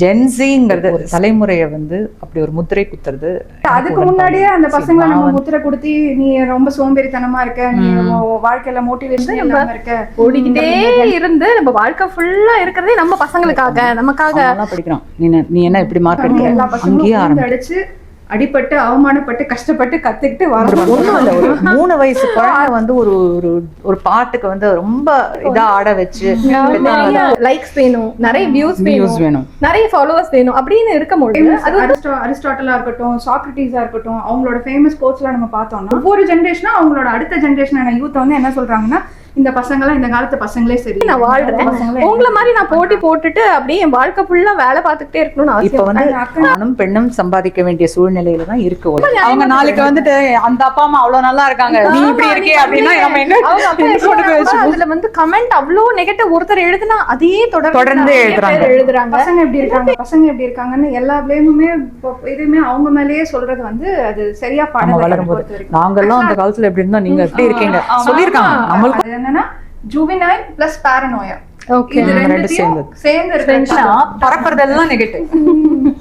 ஜென்சிங்கிறது ஒரு தலைமுறையை வந்து அப்படி ஒரு முத்திரை குத்துறது. அதுக்கு முன்னாடியே அந்த பசங்களை நம்ம முத்திரை கொடுத்து நீ ரொம்ப சோம்பேறித்தனமா இருக்க, நீ வாழ்க்கையில மோட்டிவேஷன் இல்லாம இருக்க, ஓடிக்கிட்டே இருந்து நம்ம வாழ்க்கை ஃபுல்லா இருக்கிறதே நம்ம பசங்களுக்காக நமக்காக படிக்கிறோம். நீ என்ன இப்படி மார்க் எடுக்க, எல்லா பசங்களும் அடிச்சு அடிபட்டு அவமானப்பட்டு கஷ்டப்பட்டு கத்துக்கிட்டு வரணும். ஒண்ணும் இல்ல, ஒரு 3 வயசு குழந்தை வந்து ஒரு ஒரு பாட்டுக்கு வந்து ரொம்ப இதா ஆட வச்சு லைக்ஸ் வேணும், நிறைய வியூஸ் வேணும், நிறைய ஃபாலோவர்ஸ் வேணும் அப்படின்னு இருக்கும்போது அரிஸ்டாட்டலா இருக்கட்டும், சாக்ரட்டிஸா இருக்கட்டும், அவங்களோட ஃபேமஸ் கோட்ஸ்லாம் நம்ம பார்த்தோம்னா ஒவ்வொரு ஜென்ரேஷனும் அவங்களோட அடுத்த ஜென்ரேஷனான யூத் வந்து என்ன சொல்றாங்கன்னா, இந்த பசங்களாம் இந்த காலத்து பசங்களே சரி, நான் வாழ்றேன், உங்களை மாதிரி நான் போட்டி போட்டுட்டு அப்படியே என் வாழ்க்கை ஃபுல்லா வேலை பார்த்துக்கிட்டே இருக்கணும்னு இப்ப வந்து ஆணும் பெண்ணும் சம்பாதிக்க வேண்டிய சூழ்நிலையில தான் இருக்கு. அவங்க நாளைக்கு வந்துட்டு அந்த அப்பா அம்மா அவ்வளவு நல்லா இருக்காங்க, நீ இப்படி இருக்கே அப்படின்னா நம்ம என்ன அதுல வந்து கமெண்ட் அவ்வளவு நெகட்டிவ் ஒருத்தர் எழுதுனா அதையே தொடர்ந்து எழுதுறாங்க. பசங்க எப்படி இருக்காங்கன்னு எல்லா பிளேமுமே இதுவுமே அவங்க மேலேயே சொல்றது வந்து அது சரியா பாடம். வளரும்போது நாங்கெல்லாம் அந்த காலத்துல எப்படி இருந்தா நீங்க எப்படி இருக்கீங்க சொல்லிருக்காங்க. நம்மளுக்கு என்னன்னா ஜுவினைல் பிளஸ் பாரனோயா, இது ரெண்டும் சேர்ந்து பரப்புறதெல்லாம் நெகட்டிவ்,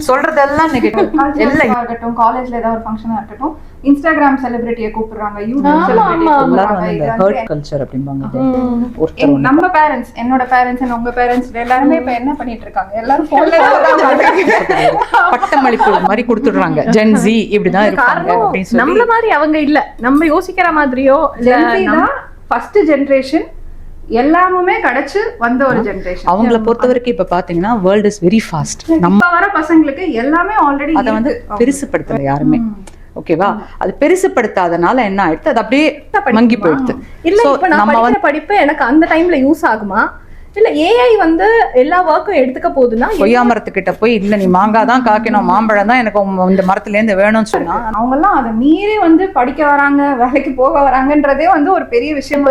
சொல்றதெல்லாம் நெகட்டிவ். எல்லாம் இருக்கட்டும், காலேஜ்ல ஏதாவது ஒரு ஃபங்க்ஷனா இருக்கட்டும், இன்ஸ்டாகிராம் செலிபிரிட்டியை கூப்பிடுறாங்க, யூடியூப் செலிபிரிட்டியை கூப்பிடுறாங்க. ஹர்ட் கல்ச்சர் அப்படிம்பாங்க. நம்ம பேரண்ட்ஸ், என்னோட பேரண்ட்ஸ், உங்க பேரண்ட்ஸ் எல்லாருமே இப்ப என்ன பண்ணிட்டு இருக்காங்க, எல்லாரும் போன்ல பட்டமளிப்பு மாதிரி கொடுத்துடுறாங்க. ஜென்சி இப்படிதான் இருக்காங்க அப்படின்னு சொல்லி நம்மள மாதிரி அவங்க இல்ல, நம்ம யோசிக்கிற மாதிரியோ இல்ல. ஃபர்ஸ்ட் ஜெனரேஷன் எல்லாமே கிடைச்சு வந்த ஒரு ஜெனரேஷன். அவங்கள பொறுத்த வரைக்கும் இப்ப பாத்தீங்கன்னா வேர்ல்ட் இஸ் வெரி ஃபாஸ்ட். நம்ம வர பசங்களுக்கு எல்லாமே ஆல்ரெடி அதை வந்து பெருசுப்படுத்தல யாருமே. ஓகேவா, அது பெருசுப்படுத்தாதனால என்ன ஆயிடுது, அது அப்படியே மங்கி போயிடுது. இல்ல இப்ப நான் படிக்கிற படிப்பு எனக்கு அந்த டைம்ல யூஸ் ஆகுமா, இல்ல ஏஐ வந்து எல்லா ஒர்க்கும் எடுத்துக்க போகுதுன்னா கொய்யா மரத்துக்கிட்ட போய் இல்ல நீ மாங்காய் தான் காய்க்கணும், மாம்பழம் தான் எனக்கு இந்த மரத்துல இருந்து வேணும்னு சொன்னா அவங்க எல்லாம் அதை மீறி வந்து படிக்க வராங்க, வேலைக்கு போக வராங்கன்றதே வந்து ஒரு பெரிய விஷயம்.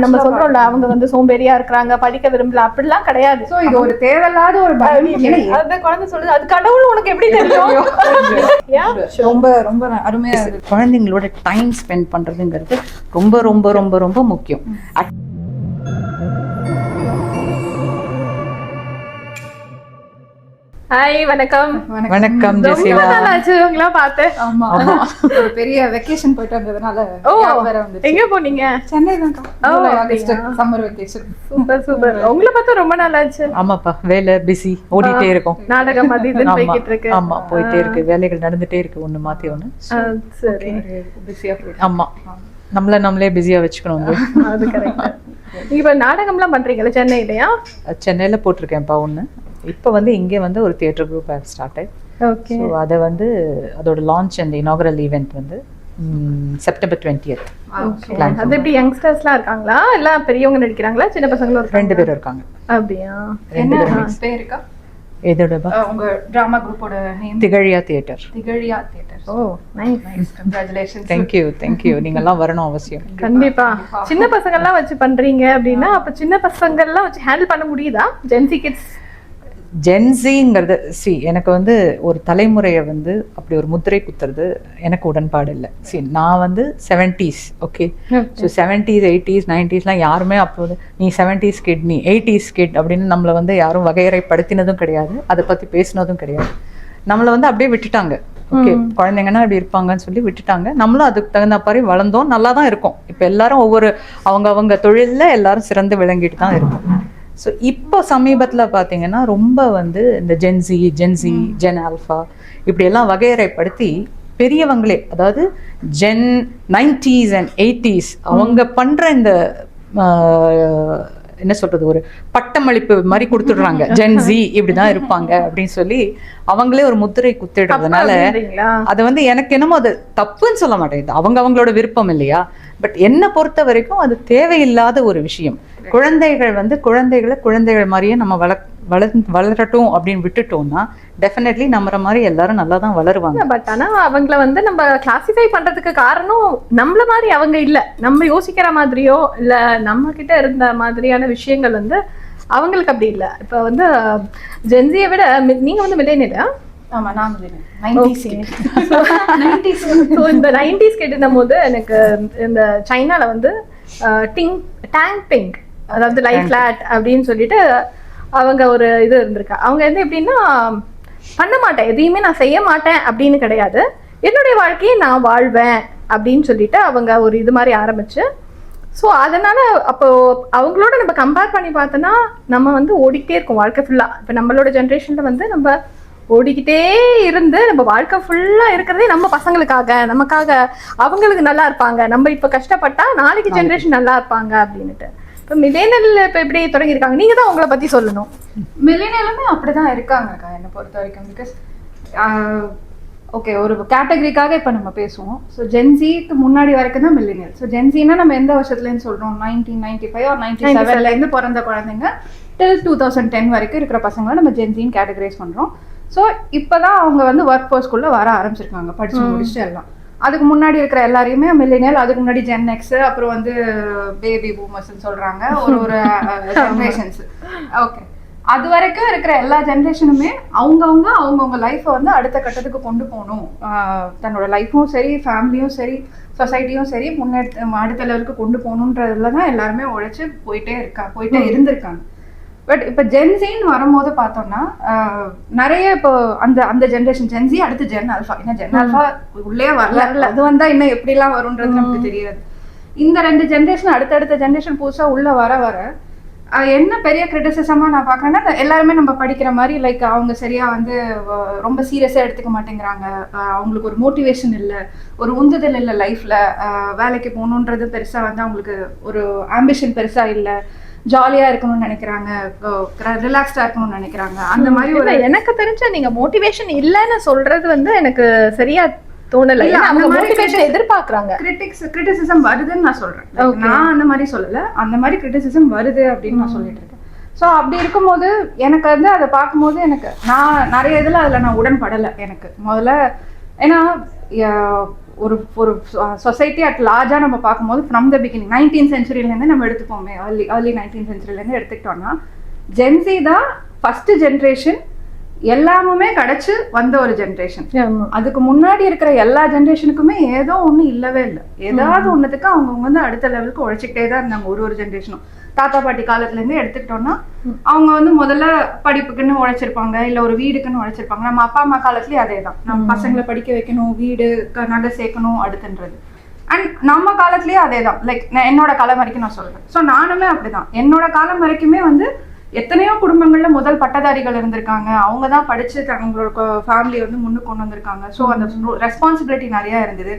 நம்ம சொல்றோம்ல அவங்க வந்து சோம்பேறியா இருக்கிறாங்க, படிக்க விரும்பல, அப்படிலாம் கிடையாது. சோ இது ஒரு தேவையில்லாத ஒரு அந்த குழந்தை சொல்லுது அது கடவுள் உனக்கு எப்படி தெரியும். ரொம்ப ரொம்ப அருமையா குழந்தைங்களோட டைம் ஸ்பெண்ட் பண்றதுங்கிறது ரொம்ப ரொம்ப ரொம்ப ரொம்ப முக்கியம். ஹாய், வணக்கம். வணக்கம் ஜெசிலா. உங்களா பாத்து. ஆமா, ஒரு பெரிய வெக்கேஷன் போயிட்டு வந்ததுனால வேற வந்து. எங்க போனீங்க? சென்னை தான், சம்மர் வெக்கேஷன். Super super. உங்களை பார்த்தா ரொம்ப நாள் ஆச்சு. ஆமாப்பா, வேலை பிஸி ஓடிட்டே இருக்கும், நாடகம் அது இதுன்னு போயிட்டு இருக்கு. ஆமா போயிட்டே இருக்கு, வேலைகள் நடந்துட்டே இருக்கு, ஒண்ணு மாத்தி ஒண்ணு. சரி, பிஸியா போயிட்டு. ஆமா, நம்மளே பிஸியா வச்சுக்கணும். அது கரெக்ட். இப்ப நாடகம்லாம் பண்றீங்களா சென்னையிலயா? சென்னையில போட்டிருக்கேன்ப்பா ஒண்ணு. இப்போ வந்து இங்கே வந்து ஒரு theatre group I started. Okay. So அதை வந்து அதோட லான்ச் அண்ட் இனாகரல் ஈவெண்ட் வந்து செப்டம்பர் 20th. அது எப்படி யங்ஸ்டர்ஸ்லாம் இருக்காங்களா, இல்ல பெரியவங்க நடிக்கிறாங்களா, சின்ன பசங்களும் இருக்காங்க? 2 பேரும் இருக்காங்க. அப்படியா? என்ன பேர் இருக்கா எதோடப்பா? உங்க டிராமா குரூப்போட name? Thigazhiya theatre. Thigazhiya theatre. Oh nice, congratulations. Thank you. நீங்க எல்லாம் வரணும் அவசியம். கண்டிப்பா. சின்ன பசங்க எல்லாம் வச்சு பண்றீங்க அப்படின்னா அப்ப சின்ன பசங்க எல்லாம் வச்சு ஹேண்டில் பண்ண முடியுதா? ஜென்சி கிட்ஸ் ஜென்சிங்கிறது எனக்கு வந்து ஒரு தலைமுறையை வந்து அப்படி ஒரு முத்திரை குத்துறது எனக்கு உடன்பாடு இல்லை. நான் வந்து 70s. Okay, so 70s 80s 90sலாம் யாருமே அப்போ நீ 70s கிட், நீ 80s கிட் அப்படின்னு நம்மளை வந்து யாரும் வகையறைப்படுத்தினதும் கிடையாது, அதை பற்றி பேசினதும் கிடையாது. நம்மளை வந்து அப்படியே விட்டுட்டாங்க. ஓகே, குழந்தைங்கன்னா அப்படி இருப்பாங்கன்னு சொல்லி விட்டுட்டாங்க. நம்மளும் அதுக்கு தகுந்த மாதிரி வளர்ந்தோம், நல்லா தான் இருக்கும். இப்போ எல்லாரும் ஒவ்வொரு அவங்க தொழிலில் எல்லாரும் சிறந்து விளங்கிட்டு தான் இருக்கும். ஸோ இப்போ சமீபத்தில் பார்த்தீங்கன்னா ரொம்ப வந்து இந்த ஜென்சி, ஜென் ஆல்ஃபா இப்படியெல்லாம் வகையறைப்படுத்தி பெரியவங்களே, அதாவது ஜென் 90s and 80s அவங்க பண்ணுற இந்த என்ன சொல்றது, ஒரு பட்டமளிப்பு மாதிரி கொடுத்துடுறாங்க. ஜென்சி இப்படிதான் இருப்பாங்க அப்படின்னு சொல்லி அவங்களே ஒரு முத்திரை குத்திடுறதுனால அது வந்து எனக்கு என்னமோ அது தப்புன்னு சொல்ல மாட்டேங்குது, அவங்களோட விருப்பம் இல்லையா. பட் என்னை பொறுத்த வரைக்கும் அது தேவையில்லாத ஒரு விஷயம். குழந்தைகள் வந்து குழந்தைகள் மாதிரியே நம்ம வளரட்டும் அப்படின்னு விட்டுட்டோம்னா டெஃபினெட்லி நம்மற மாதிரி எல்லாரும் நல்லா தான் வளருவாங்க. பட் ஆனா அவங்கள வந்து நம்ம கிளாசிஃபை பண்றதுக்கு காரணம் நம்மள மாதிரி அவங்க இல்ல, நம்ம யோசிக்கிற மாதிரியோ இல்ல நம்ம கிட்ட இருந்த மாதிரியான விஷயங்கள் வந்து அவங்களுக்கு அப்படி இல்ல. இப்ப வந்து ஜென்சியை விட நீங்க வந்து மில்லேனியலா? ஆமா, நான் 90s. ஸோ இந்த 90s கேட்டுனும் போது எனக்கு இந்த சைனால வந்து டேங் பிங், அதாவது லைஃப் ஃபிளாட் அப்படின்னு சொல்லிட்டு அவங்க ஒரு இது இருந்திருக்கா. அவங்க வந்து எப்படின்னா பண்ண மாட்டேன், எதையுமே நான் செய்ய மாட்டேன் அப்படின்னு கிடையாது, என்னுடைய வாழ்க்கையை நான் வாழ்வேன் அப்படின்னு சொல்லிட்டு அவங்க ஒரு இது மாதிரி ஆரம்பிச்சு. ஸோ அதனால அப்போ அவங்களோட நம்ம கம்பேர் பண்ணி பார்த்தோன்னா நம்ம வந்து ஓடிக்கிட்டே இருக்கோம் வாழ்க்கை ஃபுல்லாக. இப்போ நம்மளோட ஜென்ரேஷனில் வந்து நம்ம ஓடிக்கிட்டே இருந்து நம்ம வாழ்க்கை ஃபுல்லாக இருக்கிறதே நம்ம பசங்களுக்காக, நமக்காக, அவங்களுக்கு நல்லா இருப்பாங்க, நம்ம இப்போ கஷ்டப்பட்டா நாளைக்கு ஜென்ரேஷன் நல்லா இருப்பாங்க அப்படின்னுட்டு. இப்போ மில்லேனியல் இப்போ எப்படி தொடங்கியிருக்காங்க, நீங்கள் தான் உங்களை பற்றி சொல்லணும். மில்லேனியலுமே அப்படிதான் இருக்காங்கக்கா என்னை பொறுத்த வரைக்கும். பிகாஸ் ஓகே, ஒரு கேட்டகரிக்காக இப்போ நம்ம பேசுவோம். ஸோ ஜென்சிக்கு முன்னாடி வரைக்கும் தான் மில்லேனியல். ஸோ ஜென்சின்னா நம்ம எந்த வருஷத்துலேருந்து சொல்கிறோம், 1995 or 97லேருந்து பிறந்த குழந்தைங்க டில் 2010 வரைக்கும் இருக்கிற பசங்களை நம்ம ஜென்சின்னு கேட்டகரைஸ் பண்ணுறோம். ஸோ இப்போ தான் அவங்க வந்து ஒர்க் ஃபோர்ஸ்குள்ளே வர ஆரம்பிச்சிருக்காங்க படிச்சு முடிச்சுட்டு எல்லாம். அதுக்கு முன்னாடி இருக்கிற எல்லாரையுமே மில்லேனியல், அதுக்கு முன்னாடி ஜென் எக்ஸ், அப்புறம் வந்து பேபி பூமர்ஸ்ன்னு சொல்கிறாங்க ஒரு ஜென்ரேஷன்ஸ். ஓகே, அது வரைக்கும் இருக்கிற எல்லா ஜென்ரேஷனுமே அவங்கவுங்க லைஃப்பை வந்து அடுத்த கட்டத்துக்கு கொண்டு போகணும், தன்னோட லைஃப்பும் சரி, ஃபேமிலியும் சரி, சொசைட்டியும் சரி அடுத்த லெவலுக்கு கொண்டு போகணுன்றதுல தான் எல்லாருமே உழைச்சி போயிட்டே இருந்திருக்காங்க. பட் இப்போ ஜென்சின்னு வரும்போது பார்த்தோம்னா நிறைய இப்போ அந்த ஜென்ரேஷன் ஜென்சி, அடுத்து ஜென் ஆல்ஃபா. ஏன்னா ஜென் ஆல்ஃபா உள்ளே வரல, அது வந்தால் இன்னும் எப்படிலாம் வரும்ன்றது நமக்கு தெரியாது. இந்த 2 ஜென்ரேஷன் அடுத்தடுத்த ஜென்ரேஷன் புதுசாக உள்ள வர என்ன பெரிய கிரிட்டிசிசமாக நான் பார்க்குறேன்னா, எல்லாருமே நம்ம படிக்கிற மாதிரி லைக் அவங்க சரியாக வந்து ரொம்ப சீரியஸாக எடுத்துக்க மாட்டேங்கிறாங்க, அவங்களுக்கு ஒரு மோட்டிவேஷன் இல்லை, ஒரு உந்துதல் இல்லை லைஃப்பில், வேலைக்கு போகணுன்றது பெருசாக வந்து அவங்களுக்கு ஒரு ஆம்பிஷன் பெருசாக இல்லை, ஜாலியாக இருக்கணும்னு நினைக்கிறாங்க, ரிலாக்ஸ்டாக இருக்கணும்னு நினைக்கிறாங்க. அந்த மாதிரி ஒரு எனக்கு தெரிஞ்ச நீங்கள் மோட்டிவேஷன் இல்லைன்னு சொல்கிறது வந்து எனக்கு சரியா தோணலை. அவங்க மோட்டிவேஷன் எதிர்பார்க்குறாங்க, கிரிட்டிசிசம் வருதுன்னு நான் சொல்றேன். நான் அந்த மாதிரி சொல்லல, அந்த மாதிரி கிரிட்டிசிசம் வருது அப்படின்னு நான் சொல்லிட்டு இருக்கேன். ஸோ அப்படி இருக்கும்போது எனக்கு வந்து அதை பார்க்கும்போது நான் நிறைய இதில் அதில் நான் உடன்படலை. எனக்கு முதல்ல ஏன்னா ஒரு ஒரு சொசைட்டி அட் லார்ஜாக நம்ம பார்க்கும்போது ஃப்ரம் த பிகினிங் 19th centuryலேருந்து நம்ம எடுத்துப்போமே, early 19th centuryலேருந்து எடுத்துக்கிட்டோம்னா ஜென்சி தான் ஃபர்ஸ்ட் ஜென்ரேஷன், எல்லாமுமே கிடைச்சு வந்த ஒரு ஜென்ரேஷன். அதுக்கு முன்னாடி இருக்கிற எல்லா ஜென்ரேஷனுக்குமே ஏதோ ஒண்ணு இல்லவே இல்லை. ஏதாவது ஒண்ணுத்துக்கு அவங்க வந்து அடுத்த லெவலுக்கு உழைச்சிக்கிட்டே தான் இருந்தாங்க. ஒரு ஜென்ரேஷனும் தாத்தா பாட்டி காலத்துல இருந்து எடுத்துக்கிட்டோம்னா அவங்க வந்து முதல்ல படிப்புக்குன்னு உழைச்சிருப்பாங்க, இல்ல ஒரு வீடுக்குன்னு உழைச்சிருப்பாங்க. நம்ம அப்பா அம்மா காலத்துலயும் அதே தான், நம்ம பசங்களை படிக்க வைக்கணும், வீடு நகை சேர்க்கணும் அடுத்துன்றது. அண்ட் நம்ம காலத்துலயே அதே தான். லைக் என்னோட காலம் வரைக்கும் நான் சொல்றேன். ஸோ நானுமே அப்படிதான். என்னோட காலம் வரைக்குமே வந்து எத்தனையோ குடும்பங்கள்ல முதல் பட்டதாரிகள் இருந்திருக்காங்க, அவங்க தான் படிச்சு அவங்களோட ஃபேமிலியை வந்து முன்னுக்கு கொண்டு வந்திருக்காங்க. ஸோ அந்த ரெஸ்பான்சிபிலிட்டி நிறைய இருந்தது.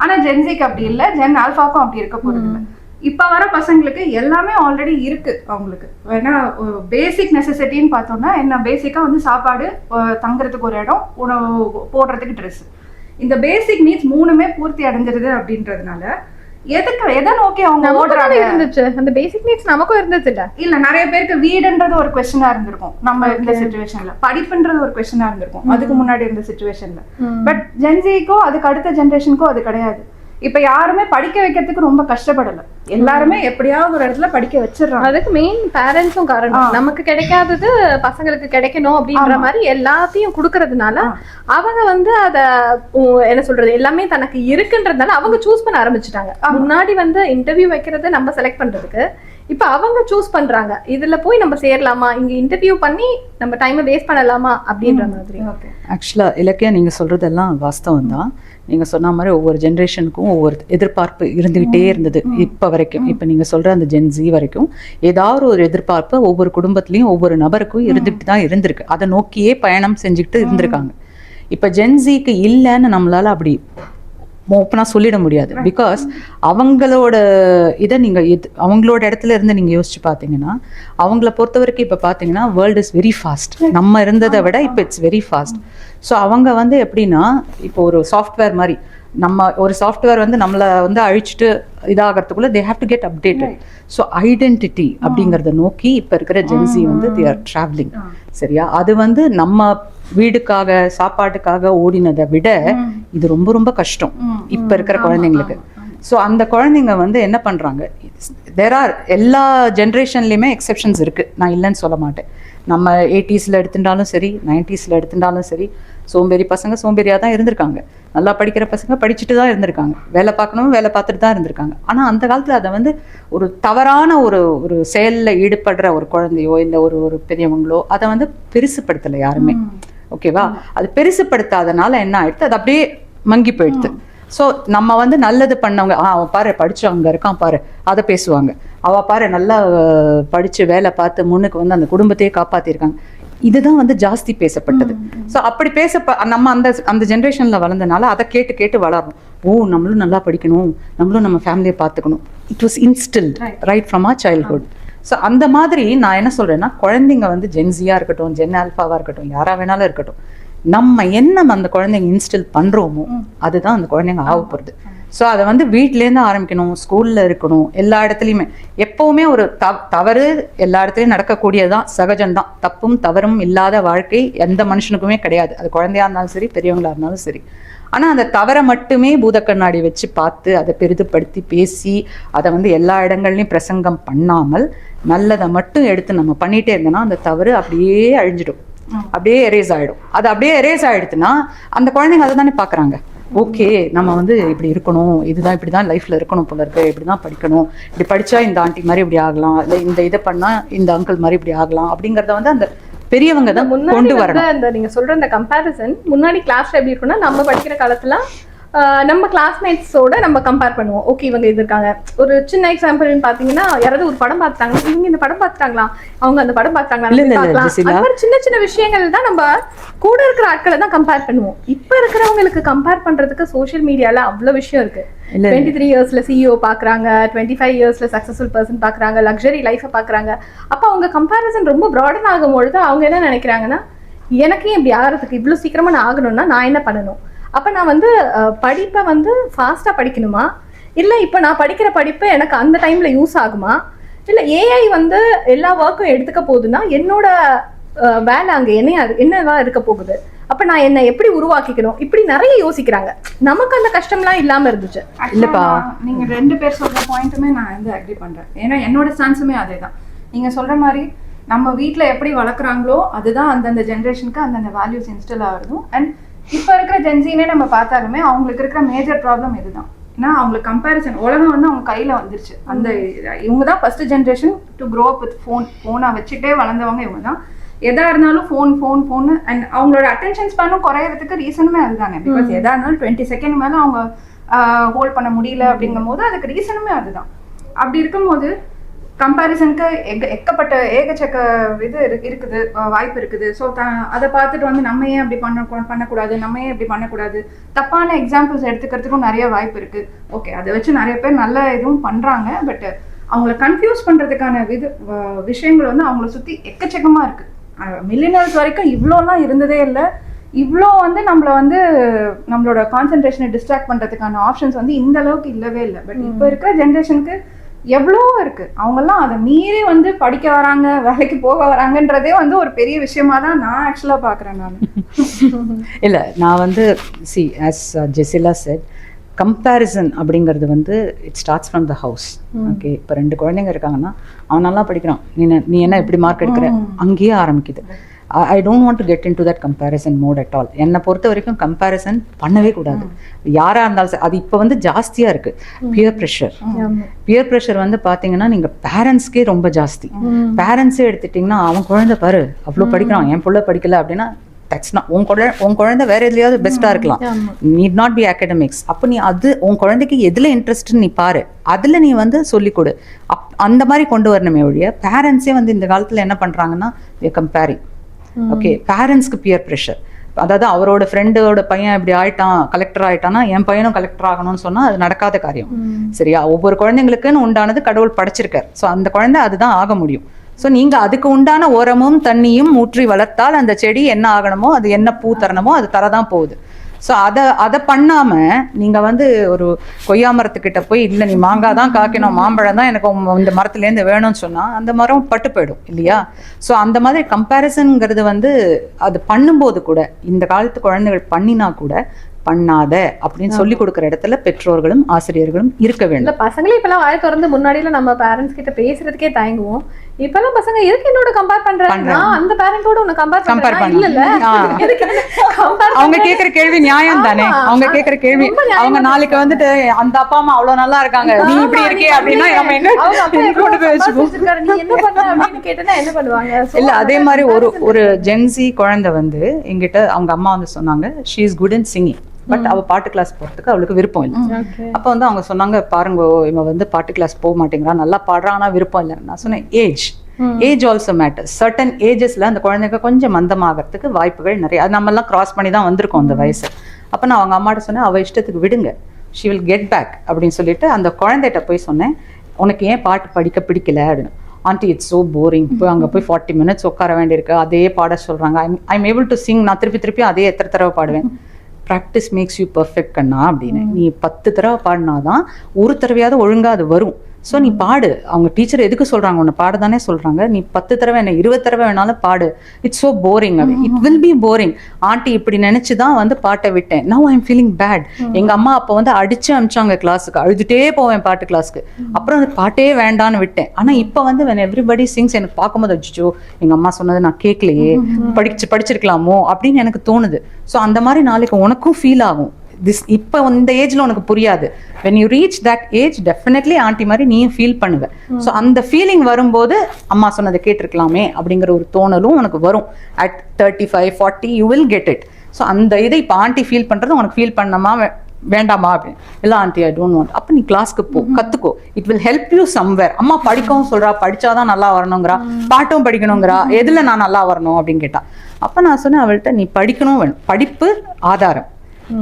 ஆனா ஜென்சிக்கு அப்படி இல்லை, ஜென் ஆல்ஃபாக்கும் அப்படி இருக்க போறது இல்லை. இப்ப வர பசங்களுக்கு எல்லாமே ஆல்ரெடி இருக்கு. அவங்களுக்கு ஏன்னா பேசிக் நெசசிட்டின்னு பார்த்தோம்னா என்ன, பேசிக்கா வந்து சாப்பாடு, தங்குறதுக்கு ஒரு இடம், உணவு போடுறதுக்கு ட்ரெஸ், இந்த பேசிக் நீட்ஸ் 3மே பூர்த்தி அடைஞ்சிருது. அப்படின்றதுனால எதை நோக்கி அவங்க ஓடுறாங்க இருந்துச்சு. அந்த பேசிக் நீட்ஸ் நமக்கும் இருந்துச்சு இல்ல. நிறைய பேருக்கு வீடுன்றது ஒரு கொஸ்டினா இருந்திருக்கும் நம்ம இந்த சிச்சுவேஷன்ல, படிப்புன்றது ஒரு கொஸ்டினா இருந்திருக்கும் அதுக்கு முன்னாடி இருந்த சிச்சுவேஷன்ல. பட் ஜென்சிக்கோ அதுக்கு அடுத்த ஜென்ரேஷனுக்கோ அது கிடையாது. இப்ப யாருமே படிக்க வைக்கிறதுக்கு ரொம்ப கஷ்டப்படல, எல்லாருமே எப்படியாவது ஒரு இடத்துல படிக்க வச்சிடறாங்க. அதுக்கு மெயின் பேரண்ட்ஸும் காரணம். நமக்கு கிடைக்காதது பசங்களுக்கு கிடைக்கணும் அப்படின்ற மாதிரி எல்லாத்தையும் கொடுக்கறதுனால அவங்க வந்து அத என்ன சொல்றது, எல்லாமே தனக்கு இருக்குன்றதுனால அவங்க சூஸ் பண்ண ஆரம்பிச்சுட்டாங்க. முன்னாடி வந்து இன்டர்வியூ வைக்கிறது நம்ம செலக்ட் பண்றதுக்கு, இப்ப அவங்க சூஸ் பண்றாங்க இதுல போய் நம்ம சேரலாமா, இங்க இன்டர்வியூ பண்ணி நம்ம டைமை வேஸ்ட் பண்ணலாமா அப்படின்ற மாதிரி. ஆக்சுவலா இலக்கியா நீங்க சொல்றதெல்லாம் வாஸ்தவம் தான். நீங்க சொன்ன மாதிரி ஒவ்வொரு ஜென்ரேஷனுக்கும் ஒவ்வொரு எதிர்பார்ப்பு இருந்துகிட்டே இருந்தது இப்ப வரைக்கும். இப்ப நீங்க சொல்ற அந்த ஜென்சி வரைக்கும் ஏதாவது ஒரு எதிர்பார்ப்பு ஒவ்வொரு குடும்பத்திலயும் ஒவ்வொரு நபருக்கும் இருந்துட்டு தான் இருந்திருக்கு. அதை நோக்கியே பயணம் செஞ்சுக்கிட்டு இருந்திருக்காங்க. இப்ப ஜென்சிக்கு இல்லைன்னு நம்மளால அப்படி ஓப்பனா சொல்லிட முடியாது. பிகாஸ் அவங்களோட இதை நீங்க அவங்களோட இடத்துல இருந்து நீங்க யோசிச்சு பார்த்தீங்கன்னா, அவங்கள பொறுத்த வரைக்கும் இப்ப பாத்தீங்கன்னா வேர்ல்டு இஸ் வெரி ஃபாஸ்ட். நம்ம இருந்ததை விட இப்போ இட்ஸ் வெரி ஃபாஸ்ட். ஸோ அவங்க வந்து எப்படின்னா இப்போ ஒரு சாஃப்ட்வேர் மாதிரி, நம்ம ஒரு சாஃப்ட்வேர் வந்து நம்மளை வந்து அழிச்சிட்டு இதாகிறதுக்குள்ள they have to get updated. So identity அப்படிங்கிறத நோக்கி இப்போ இருக்கிற ஜென்சி வந்து தே ஆர் ட்ராவலிங். சரியா? அது வந்து நம்ம வீடுக்காக சாப்பாட்டுக்காக ஓடினதை விட இது ரொம்ப ரொம்ப கஷ்டம் இப்ப இருக்கிற குழந்தைங்களுக்கு. ஸோ அந்த குழந்தைங்க வந்து என்ன பண்றாங்க, தேர் ஆர் எல்லா ஜென்ரேஷன்லயுமே எக்ஸெப்ஷன்ஸ் இருக்கு, நான் இல்லைன்னு சொல்ல மாட்டேன். நம்ம 80s எடுத்துட்டாலும் சரி, 90s எடுத்துட்டாலும் சரி, சோம்பேறி பசங்க சோம்பேறியா தான் இருந்திருக்காங்க. நல்லா படிக்கிற பசங்க படிச்சுட்டு தான் இருந்திருக்காங்க, வேலை பார்க்கணும் வேலை பார்த்துட்டு தான் இருந்திருக்காங்க. ஆனால் அந்த காலத்தில் அதை வந்து ஒரு தவறான ஒரு செயலில் ஈடுபடுற ஒரு குழந்தையோ இல்லை ஒரு பெரியவங்களோ அதை வந்து பெருசுப்படுத்தலை யாருமே. ஓகேவா? அது பெருசுப்படுத்தாதனால என்ன ஆயிடுது, அது அப்படியே மங்கி போயிடுது. ஸோ நம்ம வந்து நல்லது பண்ணவங்க, அவன் பாரு படிச்சு அங்கே இருக்கான் பாரு, அதை பேசுவாங்க. அவள் பாரு நல்லா படித்து வேலை பார்த்து முன்னுக்கு வந்து அந்த குடும்பத்தையே காப்பாற்றிருக்காங்க, இதுதான் வந்து ஜாஸ்தி பேசப்பட்டது. ஸோ அப்படி நம்ம அந்த ஜென்ரேஷனில் வளர்ந்தனால அதை கேட்டு கேட்டு வளரணும். நம்மளும் நல்லா படிக்கணும், நம்மளும் நம்ம ஃபேமிலியை பார்த்துக்கணும். It was instilled right from our childhood. So அந்த மாதிரி நான் என்ன சொல்கிறேன்னா, குழந்தைங்க வந்து ஜென்ஸியாக இருக்கட்டும், ஜென் ஆல்ஃபாவாக இருக்கட்டும், யாராக வேணாலும் இருக்கட்டும், நம்ம என்ன அந்த குழந்தைங்க இன்ஸ்டில் பண்ணுறோமோ அதுதான் அந்த குழந்தைங்க ஆக போகிறது. ஸோ அதை வந்து வீட்டிலேருந்து ஆரம்பிக்கணும், ஸ்கூலில் இருக்கணும், எல்லா இடத்துலையுமே. எப்போவுமே ஒரு தவறு எல்லா இடத்துலையும் நடக்கக்கூடியதான், சகஜம்தான். தப்பும் தவறும் இல்லாத வாழ்க்கை எந்த மனுஷனுக்குமே கிடையாது, அது குழந்தையா இருந்தாலும் சரி பெரியவங்களா இருந்தாலும் சரி. ஆனால் அந்த தவறை மட்டுமே பூதக்கண்ணாடி வச்சு பார்த்து அதை பெரிதுபடுத்தி பேசி அதை வந்து எல்லா இடங்கள்லையும் பிரசங்கம் பண்ணாமல் நல்லதை மட்டும் எடுத்து நம்ம பண்ணிகிட்டே இருந்தோம்னா அந்த தவறு அப்படியே அழிஞ்சிடும், அப்படியே எரேஸ் ஆகிடும். அது அப்படியே எரேஸ் ஆகிடுதுன்னா அந்த குழந்தைங்க அதை தானே பார்க்குறாங்க. ஓகே, நம்ம வந்து இப்படி இருக்கணும், இதுதான் இப்படி தான் லைஃப்பில் இருக்கணும் போல இருக்கு, இப்படி தான் படிக்கணும், இப்படி படித்தா இந்த ஆண்டி மாதிரி இப்படி ஆகலாம், இல்லை இந்த இதை பண்ணால் இந்த அங்கிள் மாதிரி இப்படி ஆகலாம் அப்படிங்கிறத வந்து அந்த பெரியவங்க தான் கொண்டு வரணும். அந்த நீங்கள் சொல்கிற அந்த கம்பேரிசன் முன்னாடி கிளாஸில் எப்படி இருக்குன்னா, நம்ம படிக்கிற காலத்தில் நம்ம கிளாஸ்மேட்ஸோட நம்ம கம்பேர் பண்ணுவோம். ஓகே, இவங்க இது இருக்காங்க. ஒரு சின்ன எக்ஸாம்பிள்னு பார்த்தீங்கன்னா, யாராவது ஒரு படம் பார்த்தாங்க, இவங்க இந்த படம் பார்த்துட்டாங்களா, அவங்க அந்த படம் பார்த்தாங்களா, சின்ன சின்ன விஷயங்கள் தான் நம்ம கூட இருக்கிற ஆட்களை தான் கம்பேர் பண்ணுவோம். இப்போ இருக்கிறவங்களுக்கு கம்பேர் பண்றதுக்கு சோஷியல் மீடியால அவ்வளோ விஷயம் இருக்கு. 23 இயர்ஸ்ல CEO பாக்குறாங்க, 25 இயர்ஸ்ல சக்சஸ்ஃபுல் பர்சன் பாக்குறாங்க, லக்ஸரி லைஃபை பாக்குறாங்க. அப்போ அவங்க கம்பேரிசன் ரொம்ப ப்ராடன் ஆகும் பொழுது அவங்க என்ன நினைக்கிறாங்கன்னா, எனக்கே இப்படி ஆகிறதுக்கு இவ்வளோ சீக்கிரமா நான் ஆகணும்னா நான் என்ன பண்ணணும்? அப்போ நான் வந்து படிப்பை வந்து ஃபாஸ்ட்டாக படிக்கணுமா, இல்லை இப்போ நான் படிக்கிற படிப்பு எனக்கு அந்த டைமில் யூஸ் ஆகுமா, இல்லை ஏஐ வந்து எல்லா ஒர்க்கும் எடுத்துக்க போகுதுன்னா என்னோட வேலை அங்கே என்னவா இருக்க போகுது, அப்போ நான் என்னை எப்படி உருவாக்கிக்கணும், இப்படி நிறைய யோசிக்கிறாங்க. நமக்கு அந்த கஷ்டம்லாம் இல்லாமல் இருந்துச்சு. இல்லைப்பா, நீங்கள் 2 பேர் சொல்கிற பாயிண்ட்டுமே நான் வந்து அக்ரி பண்ணுறேன். ஏன்னா என்னோட ஸ்டான்ஸுமே அதே தான். நீங்கள் சொல்கிற மாதிரி நம்ம வீட்டில் எப்படி வளர்க்குறாங்களோ அதுதான் அந்தந்த ஜென்ரேஷனுக்கு அந்தந்த வேல்யூஸ் இன்ஸ்டில் ஆகுதும். அண்ட் இப்போ இருக்கிற ஜென்ஸினே நம்ம பார்த்தாலுமே அவங்களுக்கு இருக்கிற மேஜர் ப்ராப்ளம் இதுதான். ஏன்னா அவங்களுக்கு கம்பேரிசன், உலகம் வந்து அவங்க கையில் வந்துருச்சு. அந்த இவங்க தான் first generation to grow up with ஃபோனை வச்சுட்டே வளர்ந்தவங்க இவங்க தான். எதா இருந்தாலும் ஃபோன் அண்ட் அவங்களோட அட்டென்ஷன் ஸ்பேனும் குறையறதுக்கு ரீசனுமே அதுதானே. பிகாஸ் எதா இருந்தாலும் 20 செகண்ட் மேலே அவங்க ஹோல்ட் பண்ண முடியல அப்படிங்கும் போது அதுக்கு ரீசனுமே அதுதான். அப்படி இருக்கும்போது கம்பேரிசனுக்கு ஏகச்சக்க இது இருக்குது, வாய்ப்பு இருக்குது. ஸோ அதை பார்த்துட்டு வந்து நம்ம ஏன் அப்படி பண்ணக்கூடாது, நம்ம ஏன் இப்படி பண்ணக்கூடாது, தப்பான எக்ஸாம்பிள்ஸ் எடுத்துக்கிறதுக்கும் நிறைய வாய்ப்பு இருக்குது. ஓகே, அதை வச்சு நிறைய பேர் நல்ல இதுவும் பண்ணுறாங்க. பட் அவங்கள கன்ஃபியூஸ் பண்ணுறதுக்கான விஷயங்கள் வந்து அவங்கள சுற்றி எக்கச்சக்கமாக இருக்குது. மில்லியனர்ஸ் வரைக்கும் இவ்வளோலாம் இருந்ததே இல்லை. இவ்வளோ வந்து நம்மளை வந்து நம்மளோட கான்சென்ட்ரேஷனை டிஸ்ட்ராக்ட் பண்ணுறதுக்கான ஆப்ஷன்ஸ் வந்து இந்த அளவுக்கு இல்லவே இல்லை. பட் இப்போ இருக்கிற ஜென்ரேஷனுக்கு எவ்வளோ இருக்கு. அவங்கெல்லாம் அதை மீறி வந்து படிக்க வராங்க, வேலைக்கு போக வராங்கன்றதே வந்து ஒரு பெரிய விஷயமா தான் நான் ஆக்சுவலாக பார்க்குறேன். நான் இல்லை, நான் வந்து as Jessila said, கம்பேரிசன் அப்படிங்கிறது வந்து it starts from the house. Okay, இப்போ 2 குழந்தைங்க இருக்காங்கன்னா அவன் நல்லா படிக்கிறான், நீ என்ன எப்படி மார்க் எடுக்கிற, அங்கேயே ஆரம்பிக்குது. I don't want to get into that comparison mode at all. என்னை பொறுத்த வரைக்கும் கம்பேரிசன் பண்ணவே கூடாது, யாராக இருந்தாலும். அது இப்போ வந்து ஜாஸ்தியாக இருக்குது. பியர் ப்ரெஷர் வந்து பார்த்தீங்கன்னா நீங்கள் பேரண்ட்ஸ்க்கே ரொம்ப ஜாஸ்தி. பேரண்ட்ஸே எடுத்துட்டிங்கன்னா அவன் குழந்தை பாரு அவ்வளோ படிக்கிறான், என் பிள்ளை படிக்கல அப்படின்னா தட்ஸ் நாட் உன் குழந்தை வேற எதுலையாவது பெஸ்ட்டாக இருக்கலாம், நீட் நாட் பி அகடமிக்ஸ். அப்போ நீ அது உன் குழந்தைக்கு எதில் இன்ட்ரெஸ்ட்னு நீ பாரு, அதில் நீ வந்து சொல்லிக் கொடு. அந்த மாதிரி கொண்டு வரணுமே ஒழிய பேரண்ட்ஸே வந்து இந்த காலத்தில் என்ன பண்ணுறாங்கன்னா கம்பேரிங். ஓகே, பேரண்ட்ஸ்க்கு பியர் ப்ரெஷர். அதாவது அவரோட ஃப்ரெண்டோட பையன் இப்படி ஆயிட்டான், கலெக்டர் ஆயிட்டானா என் பையனும் கலெக்டர் ஆகணும்னு சொன்னா அது நடக்காத காரியம். சரியா? ஒவ்வொரு குழந்தைங்களுக்குன்னு உண்டானது கடவுள் படைச்சிருக்கார். ஸோ அந்த குழந்தை அதுதான் ஆக முடியும். ஸோ நீங்க அதுக்கு உண்டான உரமும் தண்ணியும் ஊற்றி வளர்த்தால் அந்த செடி என்ன ஆகணுமோ, அது என்ன பூ தரணுமோ அது தரதான் போகுது. ஸோ அதை பண்ணாமல் நீங்கள் வந்து ஒரு கொய்யா மரத்துக்கிட்ட போய் இல்லை நீ மாங்காய் தான் காய்க்கணும், மாம்பழம் தான் எனக்கு இந்த மரத்துலேருந்து வேணும்னு சொன்னால் அந்த மரம் பட்டு போயிடும் இல்லையா? ஸோ அந்த மாதிரி கம்பேரிசனுங்கிறது வந்து அது பண்ணும்போது கூட இந்த காலத்து குழந்தைகள் பண்ணினா கூட பண்ணாத அப்படின்னு சொல்லி கொடுக்குற இடத்துல பெற்றோர்களும் ஆசிரியர்களும் இருக்க வேண்டும். பசங்களே இப்பெல்லாம் வாய் திறந்து முன்னாடியில நம்ம பேரண்ட்ஸ் கிட்ட பேசுறதுக்கே தயங்குவோம். இப்பெல்லாம் பசங்க எதுக்கு என்னோட கம்பேர் பண்றாங்க, நான் அந்த பேரண்டோட உன்னை கம்பேர் பண்றேன் இல்ல இல்ல எதுக்கு compare அவங்க கேக்குற கேள்வி நியாயம் தானே, அவங்க கேக்குற கேள்வி. அவங்க நாளைக்கு வந்துட்டு அந்த அப்பா அம்மா அவ்வளவு நல்லா இருக்காங்க, நீ இப்படி இருக்கே அப்படின்னா நம்ம என்ன அவங்க அப்பா கொண்டு போய் வச்சுப்போம். வச்சிருக்காரு, நீ என்ன பண்ண அப்படின்னு கேட்டா என்ன பண்ணுவாங்க? So, இல்ல அதே மாதிரி ஒரு ஜென்சி குழந்தை வந்து எங்கிட்ட அவங்க அம்மா வந்து சொன்னாங்க, she is good in singing, but அவ பாட்டு கிளாஸ் போறதுக்கு அவளுக்கு விருப்பம் இல்லை. okay. அப்ப வந்து அவங்க சொன்னாங்க, பாருங்க இவன் வந்து பாட்டு கிளாஸ் போக மாட்டேங்கிறா, நல்லா பாடுறான் ஆனா விருப்பம் இல்லை. நான் சொன்னேன் ஏஜ் ஆல்சோ மேட்டர்ஸ். சர்டன் ஏஜஸ்ல அந்த குழந்தைங்க கொஞ்சம் மந்தமாகறதுக்கு வாய்ப்புகள் நிறைய, அது நம்ம எல்லாம் கிராஸ் பண்ணி தான் வந்திருக்கோம் அந்த வயசு. அப்ப நான் அவங்க அம்மாட்ட சொன்னேன், அவ இஷ்டத்துக்கு விடுங்க, ஷி வில் கெட் பேக் அப்படின்னு சொல்லிட்டு அந்த குழந்தைகிட்ட போய் சொன்னேன், உனக்கு ஏன் பாட்டு படிக்க பிடிக்கல அப்படின்னு. ஆண்டி இட்ஸ் ஸோ போரிங், போய் அங்கே போய் 40 minutes உட்கார வேண்டியிருக்கு, அதே பாட சொல்றாங்க. ஐம் ஏபிள் டு சிங், நான் திருப்பி அதே எத்தனை தடவை பாடுவேன். ப்ராக்டிஸ் மேக்ஸ் யூ பர்ஃபெக்ட் கண்ணா அப்படின்னு. நீ 10 தடவை பாடினாதான் ஒரு தடவையாவது ஒழுங்கா அது வரும். ஸோ நீ பாடு, அவங்க டீச்சர் எதுக்கு சொல்றாங்க, உன்னை பாடு தானே சொல்றாங்க, நீ 10 தடவை என்ன 20 தடவை வேணாலும் பாடு, இட்ஸ் ஸோ போரிங் அப்படி. It will be boring. Aunty இப்படி நினைச்சுதான் வந்து பாட்டை விட்டேன். Now I am feeling bad. எங்க அம்மா அப்போ வந்து அடிச்சு அமிச்சாங்க கிளாஸுக்கு, அழுதுட்டே போவேன் பாட்டு கிளாஸ்க்கு. அப்புறம் அந்த பாட்டே வேண்டான்னு விட்டேன். ஆனா இப்போ வந்து when everybody sings எனக்கு பார்க்கும்போது அச்சோ எங்க அம்மா சொன்னது நான் கேட்கலையே, படிச்சிருக்கலாமோ அப்படின்னு எனக்கு தோணுது. ஸோ அந்த மாதிரி நாளைக்கு உனக்கும் ஃபீல் ஆகும். இப்போ இந்த ஏஜ்ல உனக்கு புரியாது. when you reach that age definitely aunty மாதிரி நீயும் ஃபீல் பண்ணுவ. ஸோ அந்த ஃபீலிங் வரும்போது அம்மா சொன்னதை கேட்டிருக்கலாமே அப்படிங்கிற ஒரு தோணலும் உனக்கு வரும். at 35, 40 you will get it. So அந்த இதை இப்போ ஆண்டி ஃபீல் பண்றது உனக்கு ஃபீல் பண்ணமா வேண்டாமா அப்படின்னு. இல்லை ஆண்டி ஐ டோன்ட் வாண்ட். அப்போ நீ கிளாஸ்க்கு போ, கத்துக்கோ, it will help you somewhere. அம்மா படிக்கவும் சொல்றா, படிச்சாதான் நல்லா வரணுங்கிறா, பாட்டும் படிக்கணுங்கிறா, எதுல நான் நல்லா வரணும் அப்படின்னு கேட்டா. அப்ப நான் சொன்னேன் அவள்கிட்ட, நீ படிக்கணும், வேணும், படிப்பு ஆதாரம்,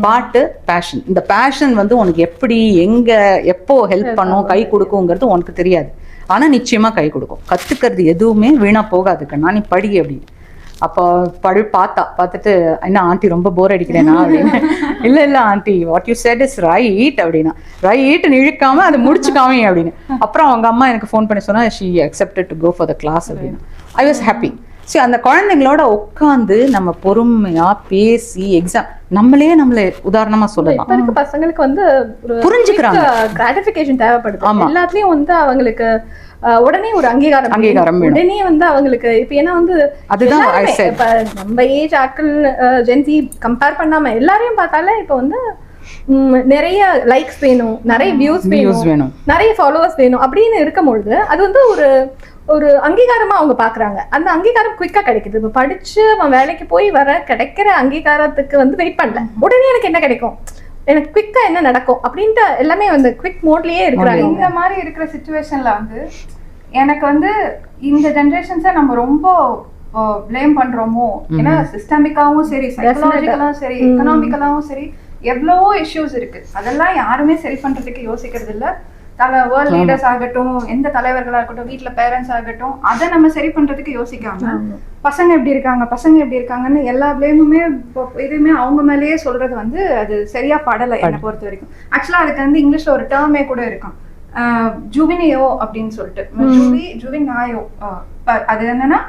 பாட்டு பேஷன். இந்த பேஷன் வந்து உனக்கு எப்படி எங்க எப்போ ஹெல்ப் பண்ணும், கை கொடுக்குங்கிறது உனக்கு தெரியாது. ஆனா நிச்சயமா கை கொடுக்கும். கத்துக்கிறது எதுவுமே வீணா போகாது கண்ணா, நீ படி அப்படின்னு. அப்போ பார்த்துட்டு என்ன ஆண்டி ரொம்ப போர் அடிக்கிறேனா அப்படின்னு. இல்ல aunty what you said is right அப்படின்னா. ரைட் இழுக்காம அதை முடிச்சுக்காமே அப்படின்னு. அப்புறம் அவங்க அம்மா எனக்கு ஃபோன் பண்ணி சொன்னா she accepted to go for the class அப்படின்னு. I was happy. சரி, அந்த குழந்தைங்களோட உட்காந்து நம்ம பொறுமையா பேசி எக்ஸாம் நம்மளே உதாரணமா சொல்லலாம். இப்ப இருக்க பசங்களுக்கு வந்து புரிஞ்சுக்கிறாங்க, கிராட்டிஃபிகேஷன் தேவைப்படுது. எல்லாத்துலயும் வந்து அவங்களுக்கு உடனே ஒரு அங்கீகாரம் உடனே வந்து அவங்களுக்கு இப்ப ஏன்னா வந்து அதுதான் இப்ப நம்ம ஏஜ் ஆட்கள் ஜென்சி கம்பேர் பண்ணாம எல்லாரையும் பார்த்தாலே இப்ப வந்து நிறைய லைக்ஸ் வேணும், நிறைய வியூஸ் வேணும், நிறைய ஃபாலோவர்ஸ் வேணும் அப்படின்னு இருக்கும்பொழுது அது வந்து ஒரு அங்கீகாரமா அவங்க பாக்குறாங்க. அந்த அங்கீகாரம் குயிக்கா கிடைக்குது. இப்ப படிச்சு அவன் வேலைக்கு போய் வர கிடைக்கிற அங்கீகாரத்துக்கு வந்து வெயிட் பண்ணல, உடனே எனக்கு என்ன கிடைக்கும், எனக்கு குவிக்கா என்ன நடக்கும் அப்படின்ட்டு எல்லாமே வந்து குவிக் மோட்லயே இருக்கிறாங்க. இந்த மாதிரி இருக்கிற சிச்சுவேஷன்ல வந்து எனக்கு வந்து இந்த ஜெனரேஷன்ஸை நம்ம ரொம்ப பிளேம் பண்றோமோ. ஏன்னா சிஸ்டமிக்காவும் சரி, சைக்கலாஜிக்கலாவும் சரி, எக்கனாமிக்கலாவும் சரி எவ்வளவோ இஷ்யூஸ் இருக்கு. அதெல்லாம் யாருமே சரி பண்றதுக்கு யோசிக்கிறது இல்ல. வேர்ல்ட் லீடர்ஸ் ஆகட்டும், எந்த தலைவர்களா இருக்கட்டும், வீட்டுல பேரண்ட்ஸ் ஆகட்டும், அதை நம்ம சரி பண்றதுக்கு யோசிக்காம பசங்க எப்படி இருக்காங்கன்னு எல்லா பிளேமுமே எதுவுமே அவங்க மேலேயே சொல்றது வந்து அது சரியா படலை என்னை பொறுத்த வரைக்கும். ஆக்சுவலா அதுக்கு வந்து இங்கிலீஷ்ல ஒரு டேர்மே கூட இருக்கும், ஜுவினியோ அப்படின்னு சொல்லிட்டு. ஜுவினாயோ அது என்னன்னா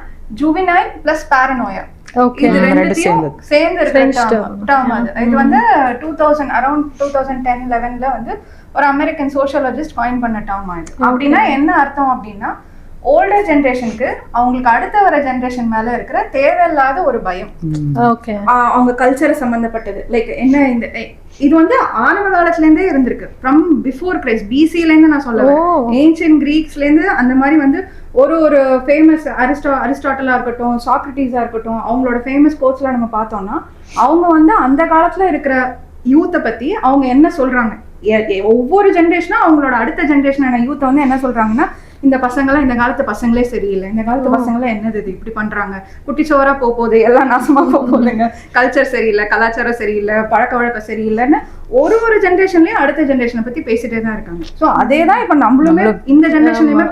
ஜுவினாய் பிளஸ் பாரனோயா, இது ரெண்டுத்தையும் சேர்ந்து இருக்கிற டேர்ம் அது. இது வந்து 2010-11 வந்து ஒரு அமெரிக்கன் சோஷியாலஜிஸ்ட் காயின் பண்ண டேர்ம் ஆயிடுது. அப்படின்னா என்ன அர்த்தம் அப்படின்னா, ஓல்டர் ஜெனரேஷனுக்கு அவங்களுக்கு அடுத்த வர ஜெனரேஷன் மேல இருக்கிற தேவையில்லாத ஒரு பயம், அவங்க கல்ச்சரை சம்பந்தப்பட்டது. லைக் என்ன, இது வந்து ஆரம்ப காலத்துல இருந்தே இருந்திருக்கு. ஃப்ரம் பிஃபோர் கிரைஸ்ட், பிசில இருந்து நான் சொல்லுவேன். ஏன்ஷியன்ட் கிரீக்ஸ்ல இருந்து அந்த மாதிரி வந்து ஒரு ஃபேமஸ் அரிஸ்டாட்டலா இருக்கட்டும், சாக்ரட்டிஸா இருக்கட்டும், அவங்களோட ஃபேமஸ் கோட்ஸ்ல நம்ம பார்த்தோம்னா அவங்க வந்து அந்த காலத்துல இருக்கிற யூத்தை பத்தி அவங்க என்ன சொல்றாங்க, ஒவ்வொரு ஜெனரேஷனும் அவங்களோட அடுத்த ஜெனரேஷனான யூத்தை வந்து என்ன சொல்றாங்கன்னா, இந்த பசங்களாம் இந்த காலத்து பசங்களே சரியில்லை, இந்த காலத்து பசங்களாம் என்னது இது இப்படி பண்றாங்க, குட்டிச்சோரா போகுது, எல்லாம் நாசமா போகுதுங்க, கல்ச்சர் சரியில்லை, கலாச்சாரம் சரியில்லை, பழக்க வழக்கம் சரியில்லைன்னு ஒரு ஜெனரேஷன்லயும் அடுத்த ஜெனரேஷனை பத்தி பேசிட்டே தான் இருக்காங்க. சோ அதேதான் இப்ப நம்மளுமே இந்த ஜெனரேஷன்லயுமே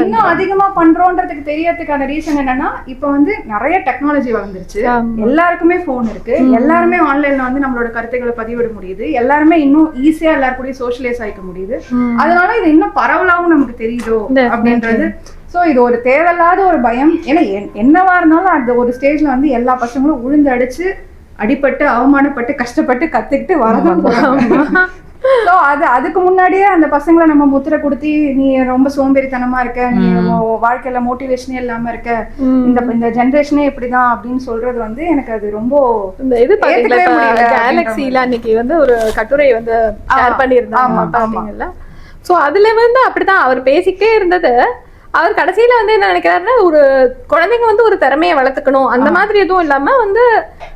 இன்னும் அதிகமா பண்றோன்றதுக்கு தெரியறதுக்கான ரீசன் என்னன்னா, இப்ப வந்து நிறைய டெக்னாலஜி வளர்ந்துருச்சு, எல்லாருக்குமே போன் இருக்கு, எல்லாருமே ஆன்லைன்ல வந்து நம்மளோட கருத்துக்களை பதிவிட முடியுது, எல்லாருமே இன்னும் ஈஸியா எல்லாரும் கூட சோஷியலைஸ் ஆயிக்க முடியுது. அதனால இது இன்னும் பரவலாவும் நமக்கு தெரியுதோ அப்படின்றது. சோ இது ஒரு தேவையில்லாத ஒரு பயம். ஏன்னா என்னவா இருந்தாலும் அந்த ஒரு ஸ்டேஜ்ல வந்து எல்லா பசங்களும் உழுந்து அடிச்சு அடிபட்டு அவமானப்பட்டு கஷ்டப்பட்டு கத்துக்கிட்டு வரதான் போறாங்க. ஸோ அதுக்கு முன்னாடியே அந்த பசங்களை நம்ம முத்திரை கொடுத்து நீ ரொம்ப சோம்பேறித்தனமா இருக்க, நீ வாழ்க்கையில மோட்டிவேஷனே இல்லாம இருக்க, இந்த ஜெனரேஷனே இப்படிதான் அப்படின்னு சொல்றது வந்து எனக்கு அது ரொம்ப இந்த இது கேலக்சில அன்னைக்கு வந்து ஒரு கட்டுரை வந்து ஷேர் பண்ணியிருந்தாங்க பாத்தீங்கல்ல. ஸோ அதுல வந்து அப்படிதான் அவர் பேசிக்கிட்டே இருந்தது. அவர் கடைசியில வந்து என்ன நினைக்கிறாருன்னா, ஒரு குழந்தைங்க வந்து ஒரு திறமையை வளர்த்துக்கணும் அந்த மாதிரி எதுவும் இல்லாம வந்து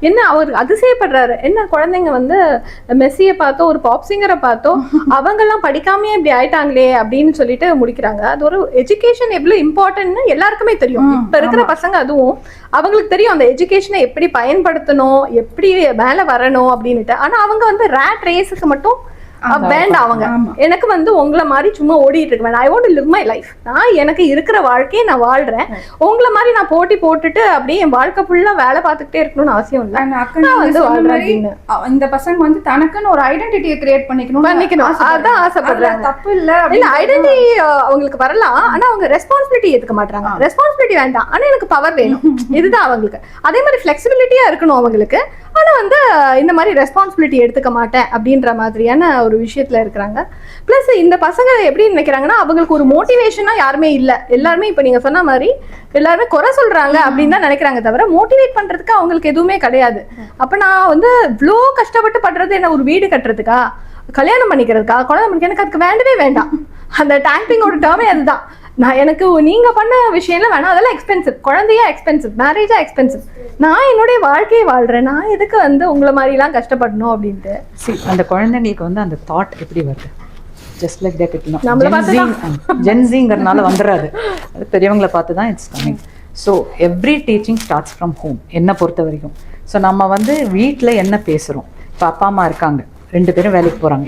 என்ன அவர் அதிசயப்படுறாரு. என்ன குழந்தைங்க வந்து மெஸ்ஸியை பார்த்தோ ஒரு பாப் சிங்கரை பார்த்தோ அவங்கெல்லாம் படிக்காமயே இப்படி ஆயிட்டாங்களே அப்படின்னு சொல்லிட்டு முடிக்கிறாங்க. அது ஒரு எஜுகேஷன் எவ்வளவு இம்பார்ட்டன்ட்னு எல்லாருக்குமே தெரியும். இப்ப இருக்கிற பசங்க அதுவும் அவங்களுக்கு தெரியும் அந்த எஜுகேஷனை எப்படி பயன்படுத்தணும், எப்படி மேல வரணும் அப்படின்னுட்டு. ஆனா அவங்க வந்து ரேட் ரேஸுக்கு மட்டும் வேண்டாம். அவங்க எனக்கு வந்து உங்களை மாதிரி சும்மா ஓடிட்டு இருக்க வேண்டாம். I want to live my life. நான் எனக்கு இருக்கிற வாழ்க்கையை நான் வாழ்றேன். உங்களை மாதிரி நான் போட்டி போட்டுட்டு அப்படியே என் வாழ்க்கை ஃபுல்லா வேலை பார்த்துக்கிட்டே இருக்கணும்னு அவசியம் இல்லை. இந்த பசங்க வந்து தனக்குன்னு ஒரு ஐடென்டிட்டியை கிரியேட் பண்ணிக்கணும். அதான் ஆசைப்படுறாங்க. தப்பு இல்ல. ஐடென்டிட்டி அவங்களுக்கு வரலாம், ஆனா அவங்க ரெஸ்பான்சிபிலிட்டி ஏத்துக்க மாட்டாங்க. ரெஸ்பான்சிபிலிட்டி வேண்டாம், ஆனா எனக்கு பவர் வேணும். இதுதான் அவங்களுக்கு. அதே மாதிரி ஃபிளெக்சிபிலிட்டியா இருக்கணும் அவங்களுக்கு. ஆனா வந்து இந்த மாதிரி ரெஸ்பான்சிபிலிட்டி எடுத்துக்க மாட்டேன் அப்படின்ற மாதிரியான ஒரு விஷயத்துல இருக்கிறாங்க. பிளஸ் இந்த பசங்க எப்படி நினைக்கிறாங்கன்னா, அவங்களுக்கு ஒரு மோட்டிவேஷனா யாருமே இல்லை. எல்லாருமே இப்ப நீங்க சொன்ன மாதிரி எல்லாருமே குறை சொல்றாங்க அப்படின்னு தான் நினைக்கிறாங்க, தவிர மோட்டிவேட் பண்றதுக்கு அவங்களுக்கு எதுவுமே கிடையாது. அப்ப நான் வந்து இவ்வளோ கஷ்டப்பட்டு பண்றது என்ன, ஒரு வீடு கட்டுறதுக்கா, கல்யாணம் பண்ணிக்கிறதுக்கா, குழந்தை பண்ணிக்க, எனக்கு அதுக்கு வேண்டவே வேண்டாம். அந்த டேங்கிங்கோட டேர்மே அதுதான். நான் எனக்கு நீங்க பண்ண விஷயம்லாம் வேணாம், அதெல்லாம் எக்ஸ்பென்சிவ். குழந்தையா எக்ஸ்பென்சிவ், மேரேஜா எக்ஸ்பென்சிவ். நான் என்னுடைய வாழ்க்கையை வாழ்றேன், நான் எதுக்கு வந்து உங்களை மாதிரி எல்லாம் கஷ்டப்படணும் அப்படின்ட்டு. அந்த குழந்தைங்களுக்கு வந்து அந்த தாட் எப்படி வருது? Just like that. ஜென்சிங்கிறதுனால வந்துடாது, அது பெரியவங்களை பார்த்து தான் it's coming. So every teaching starts from home என்னை பொறுத்த வரைக்கும். ஸோ நம்ம வந்து வீட்டில் என்ன பேசுகிறோம், இப்போ அப்பா அம்மா இருக்காங்க, 2 பேரும் வேலைக்கு போகிறாங்க.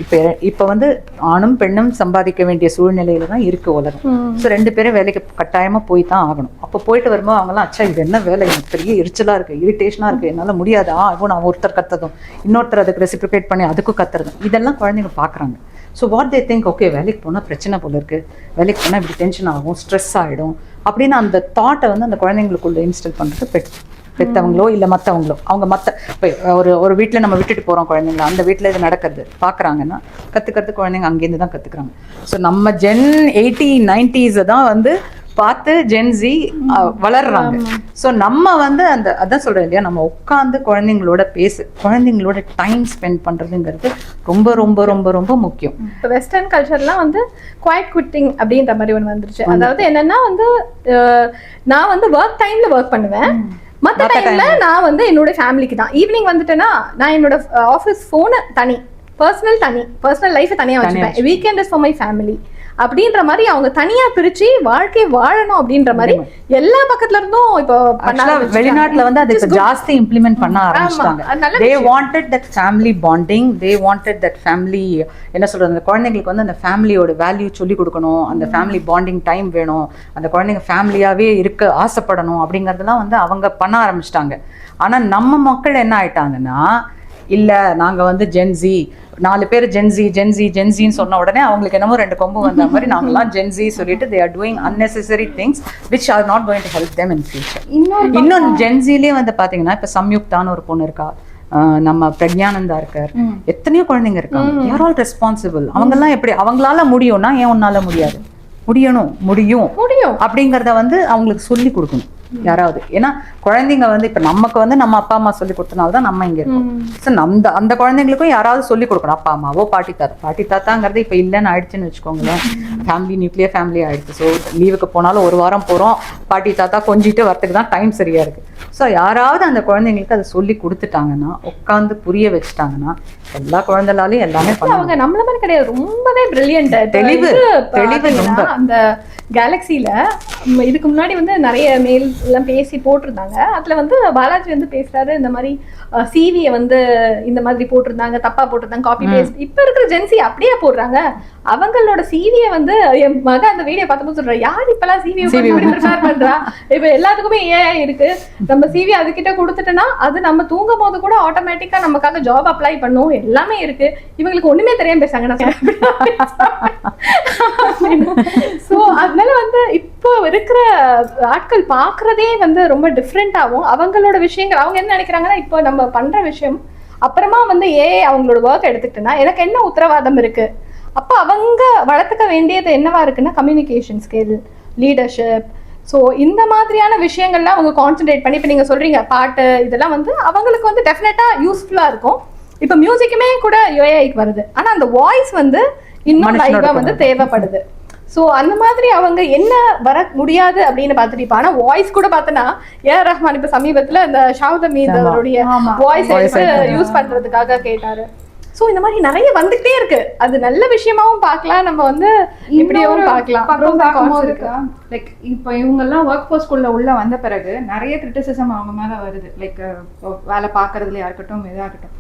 இப்போ வந்து ஆணும் பெண்ணும் சம்பாதிக்க வேண்டிய சூழ்நிலையில தான் இருக்குது உலகம். ஸோ 2 பேரும் வேலைக்கு கட்டாயமாக போய் தான் ஆகணும். அப்போ போயிட்டு வரும்போது அவங்களாம், அச்சா இது என்ன வேலை, எனக்கு பெரிய எரிச்சலாக இருக்குது, இரிட்டேஷனாக இருக்குது, என்னால் முடியாது, இப்போ நான் ஒருத்தர் கத்துறதும் இன்னொருத்தர் அதுக்கு ரெசிப்ரிகேட் பண்ணி அதுக்கும் கத்துறதும், இதெல்லாம் குழந்தைங்க பார்க்குறாங்க. So what they think, okay வேலைக்கு போனால் பிரச்சனை போல இருக்குது, வேலைக்கு போனால் இப்படி டென்ஷன் ஆகும், ஸ்ட்ரெஸ் ஆகிடும் அப்படின்னு அந்த தாட்டை வந்து அந்த குழந்தைங்களுக்குள்ள இன்ஸ்டால் பண்ணுறது பெற்றவங்களோ இல்லை மற்றவங்களோ. அவங்க இப்போ ஒரு வீட்டில் நம்ம விட்டுட்டு போகிறோம் குழந்தைங்கள, அந்த வீட்டில் இது நடக்கிறது பார்க்குறாங்கன்னா கற்றுக்கிறது குழந்தைங்க அங்கேருந்து தான் கற்றுக்குறாங்க. ஸோ நம்ம ஜென் 80s 90s தான் வந்து பார்த்து ஜென்சி வளர்றாங்க. ஸோ நம்ம வந்து அதான் சொல்கிறேன் இல்லையா, நம்ம உட்காந்து குழந்தைங்களோட குழந்தைங்களோட டைம் ஸ்பெண்ட் பண்ணுறதுங்கிறது ரொம்ப ரொம்ப ரொம்ப ரொம்ப முக்கியம். இப்போ வெஸ்டர்ன் கல்ச்சர்லாம் வந்து குவைட் குவிட்டிங் அப்படின்ற மாதிரி ஒன்று வந்துருச்சு. அதாவது என்னன்னா வந்து நான் வந்து ஒர்க் டைம்ல ஒர்க் பண்ணுவேன், மற்ற டைம்ல நான் வந்து என்னோட ஃபேமிலிக்கு தான். ஈவினிங் வந்துட்டேன்னா நான் என்னோட ஆஃபீஸ் ஃபோனை தனி, பர்சனல் லைஃபை தனியாக வச்சுப்பேன். Weekend is for my family அப்படின்ற மாதிரி அவங்க தனியா பிரிச்சு வாழ்க்கையை வாழணும் அப்படின்ற மாதிரி எல்லா பக்கத்துல இருந்தும் இப்போ வெளிநாட்டுல வந்து அதை ஜாஸ்தி இம்ப்ளிமெண்ட் பண்ண ஆரம்பிச்சிட்டாங்க. they wanted that family bonding, they wanted that family, என்ன சொல்றது, அந்த குழந்தைங்களுக்கு வந்து அந்த ஃபேமிலியோட வேல்யூ சொல்லி கொடுக்கணும், அந்த ஃபேமிலி பாண்டிங் டைம் வேணும், அந்த குழந்தைங்க ஃபேமிலியாவே இருக்க ஆசைப்படணும் அப்படிங்கறதெல்லாம் வந்து அவங்க பண்ண ஆரம்பிச்சிட்டாங்க. ஆனா நம்ம மக்கள் என்ன ஆயிட்டாங்கன்னா, இல்ல நாங்க வந்து ஜென்சி, 4 பேர் ஜென்சின்னு சொன்ன உடனே அவங்களுக்கு என்னமோ 2 கொம்பு வந்த மாதிரி நாங்கெல்லாம் ஜென்சி சொல்லிட்டு they are doing unnecessary things which are not going to help them in future. இன்னும் ஜென்சிலே வந்து பாத்தீங்கன்னா இப்ப சம்யுக்தான்னு ஒரு பொண்ணு இருக்கா, நம்ம பிரக்ஞானந்தா இருக்கார், எத்தனையோ குழந்தைங்க இருக்காங்க. they are all responsible. அவங்கெல்லாம் எப்படி அவங்களால முடியும்னா ஏன் உன்னால முடியாது? முடியும் அப்படிங்கறத வந்து அவங்களுக்கு சொல்லி கொடுக்கணும் யாராவது. ஏன்னா குழந்தைங்க வந்து இப்ப நமக்கு வந்து நம்ம அப்பா அம்மா சொல்லி கொடுத்தனால்தான் நம்ம இங்க இருக்கோம். ஸோ அந்த குழந்தைங்களுக்கும் யாராவது சொல்லி கொடுக்கணும். அப்பா அம்மாவோ பாட்டி தாத்தாங்கிறது இப்ப இல்லைன்னு ஆயிடுச்சுன்னு வச்சுக்கோங்களேன். ஃபேமிலி நியூக்ளியர் ஃபேமிலி ஆயிடுச்சு. ஸோ லீவுக்கு போனாலும் 1 வாரம் போறோம், பாட்டி தாத்தா கொஞ்சிட்டு வரத்துக்கு தான் டைம் சரியா இருக்கு. ஸோ யாராவது அந்த குழந்தைங்களுக்கு அதை சொல்லி கொடுத்துட்டாங்கன்னா, உட்காந்து புரிய வச்சுட்டாங்கன்னா, எல்லா குழந்தைகளாலையும் எல்லாமே அவங்க நம்மள மாதிரி கிடையாது, ரொம்பவே பிரில்லியன்ட், தெளிவு ரொம்ப. அந்த கேலக்சில இதுக்கு முன்னாடி வந்து நிறைய மெயில் எல்லாம் பேசி போட்டிருந்தாங்க. அதுல வந்து பாலாஜி வந்து பேசுறாரு, இந்த மாதிரி சிவியை வந்து இந்த மாதிரி போட்டிருந்தாங்க, தப்பா போட்டிருந்தாங்க, காப்பி பேஸ்ட். இப்ப இருக்கிற ஜென்சி அப்படியே போடுறாங்க. அவங்களோட சிவியை வந்து என் மகன் அந்த வீடியோ பார்த்தும்போது சொல்றா, யார் இப்பெல்லாம் சிவியை ப்ரிப்பேர் பண்றா? இப்ப எல்லாத்துக்குமே ஏஐ இருக்கு, நம்ம சிவி அதுகிட்ட கொடுத்துட்டோம்னா அது நம்ம தூங்கும் போது கூட ஆட்டோமேட்டிக்கா நமக்காக ஜாப் அப்ளை பண்ணும், எல்லாமே இருக்கு. இவங்களுக்கு ஒண்ணுமே தெரியாம பேசாங்க. சோ அதனால வந்து இப்போ இருக்கிற ஆட்கள் பாக்குறதே வந்து ரொம்ப டிஃப்ரெண்டாகவும் அவங்களோட விஷயங்கள் அவங்க என்ன நினைக்கிறாங்கன்னா, இப்போ நம்ம பண்ற விஷயம் அப்புறமா வந்து அவங்களோட ஒர்க் எடுத்துக்கிட்டேன்னா எனக்கு என்ன உத்தரவாதம் இருக்கு? அப்போ அவங்க வளர்த்துக்க வேண்டியது என்னவா இருக்குன்னா கம்யூனிகேஷன் ஸ்கில், லீடர்ஷிப். ஸோ இந்த மாதிரியான விஷயங்கள்லாம் அவங்க கான்சென்ட்ரேட் பண்ணி, இப்போ நீங்கள் சொல்கிறீங்க பாட்டு இதெல்லாம் வந்து அவங்களுக்கு வந்து டெஃபினட்டாக யூஸ்ஃபுல்லாக இருக்கும். இப்போ மியூசிக்குமே கூட ஏஐக்கு வருது, ஆனால் அந்த வாய்ஸ் வந்து இன்னும் லைவாக வந்து தேவைப்படுது. ஸோ அந்த மாதிரி அவங்க என்ன வர முடியாது அப்படின்னு பார்த்துட்டு, இப்போ ஆனால் வாய்ஸ் கூட பார்த்தோன்னா ஏஆர் ரஹ்மான் இப்போ சமீபத்தில் இந்த ஷாவுத் அமீத் அவருடைய வாய்ஸ் எடுத்து யூஸ் பண்ணுறதுக்காக கேட்டாரு. ஸோ இந்த மாதிரி நிறைய வந்துகிட்டே இருக்கு. அது நல்ல விஷயமாவும் பார்க்கலாம், நம்ம வந்து இப்படியாவும் பார்க்கலாம். லைக் இப்போ இவங்கெல்லாம் ஒர்க் ஃபோர்ஸ்குள்ள உள்ள வந்த பிறகு நிறைய கிரிட்டிசிசம் அவங்க மேல வருது. லைக் வேலை பார்க்கறதுலையா இருக்கட்டும், எதாக இருக்கட்டும்.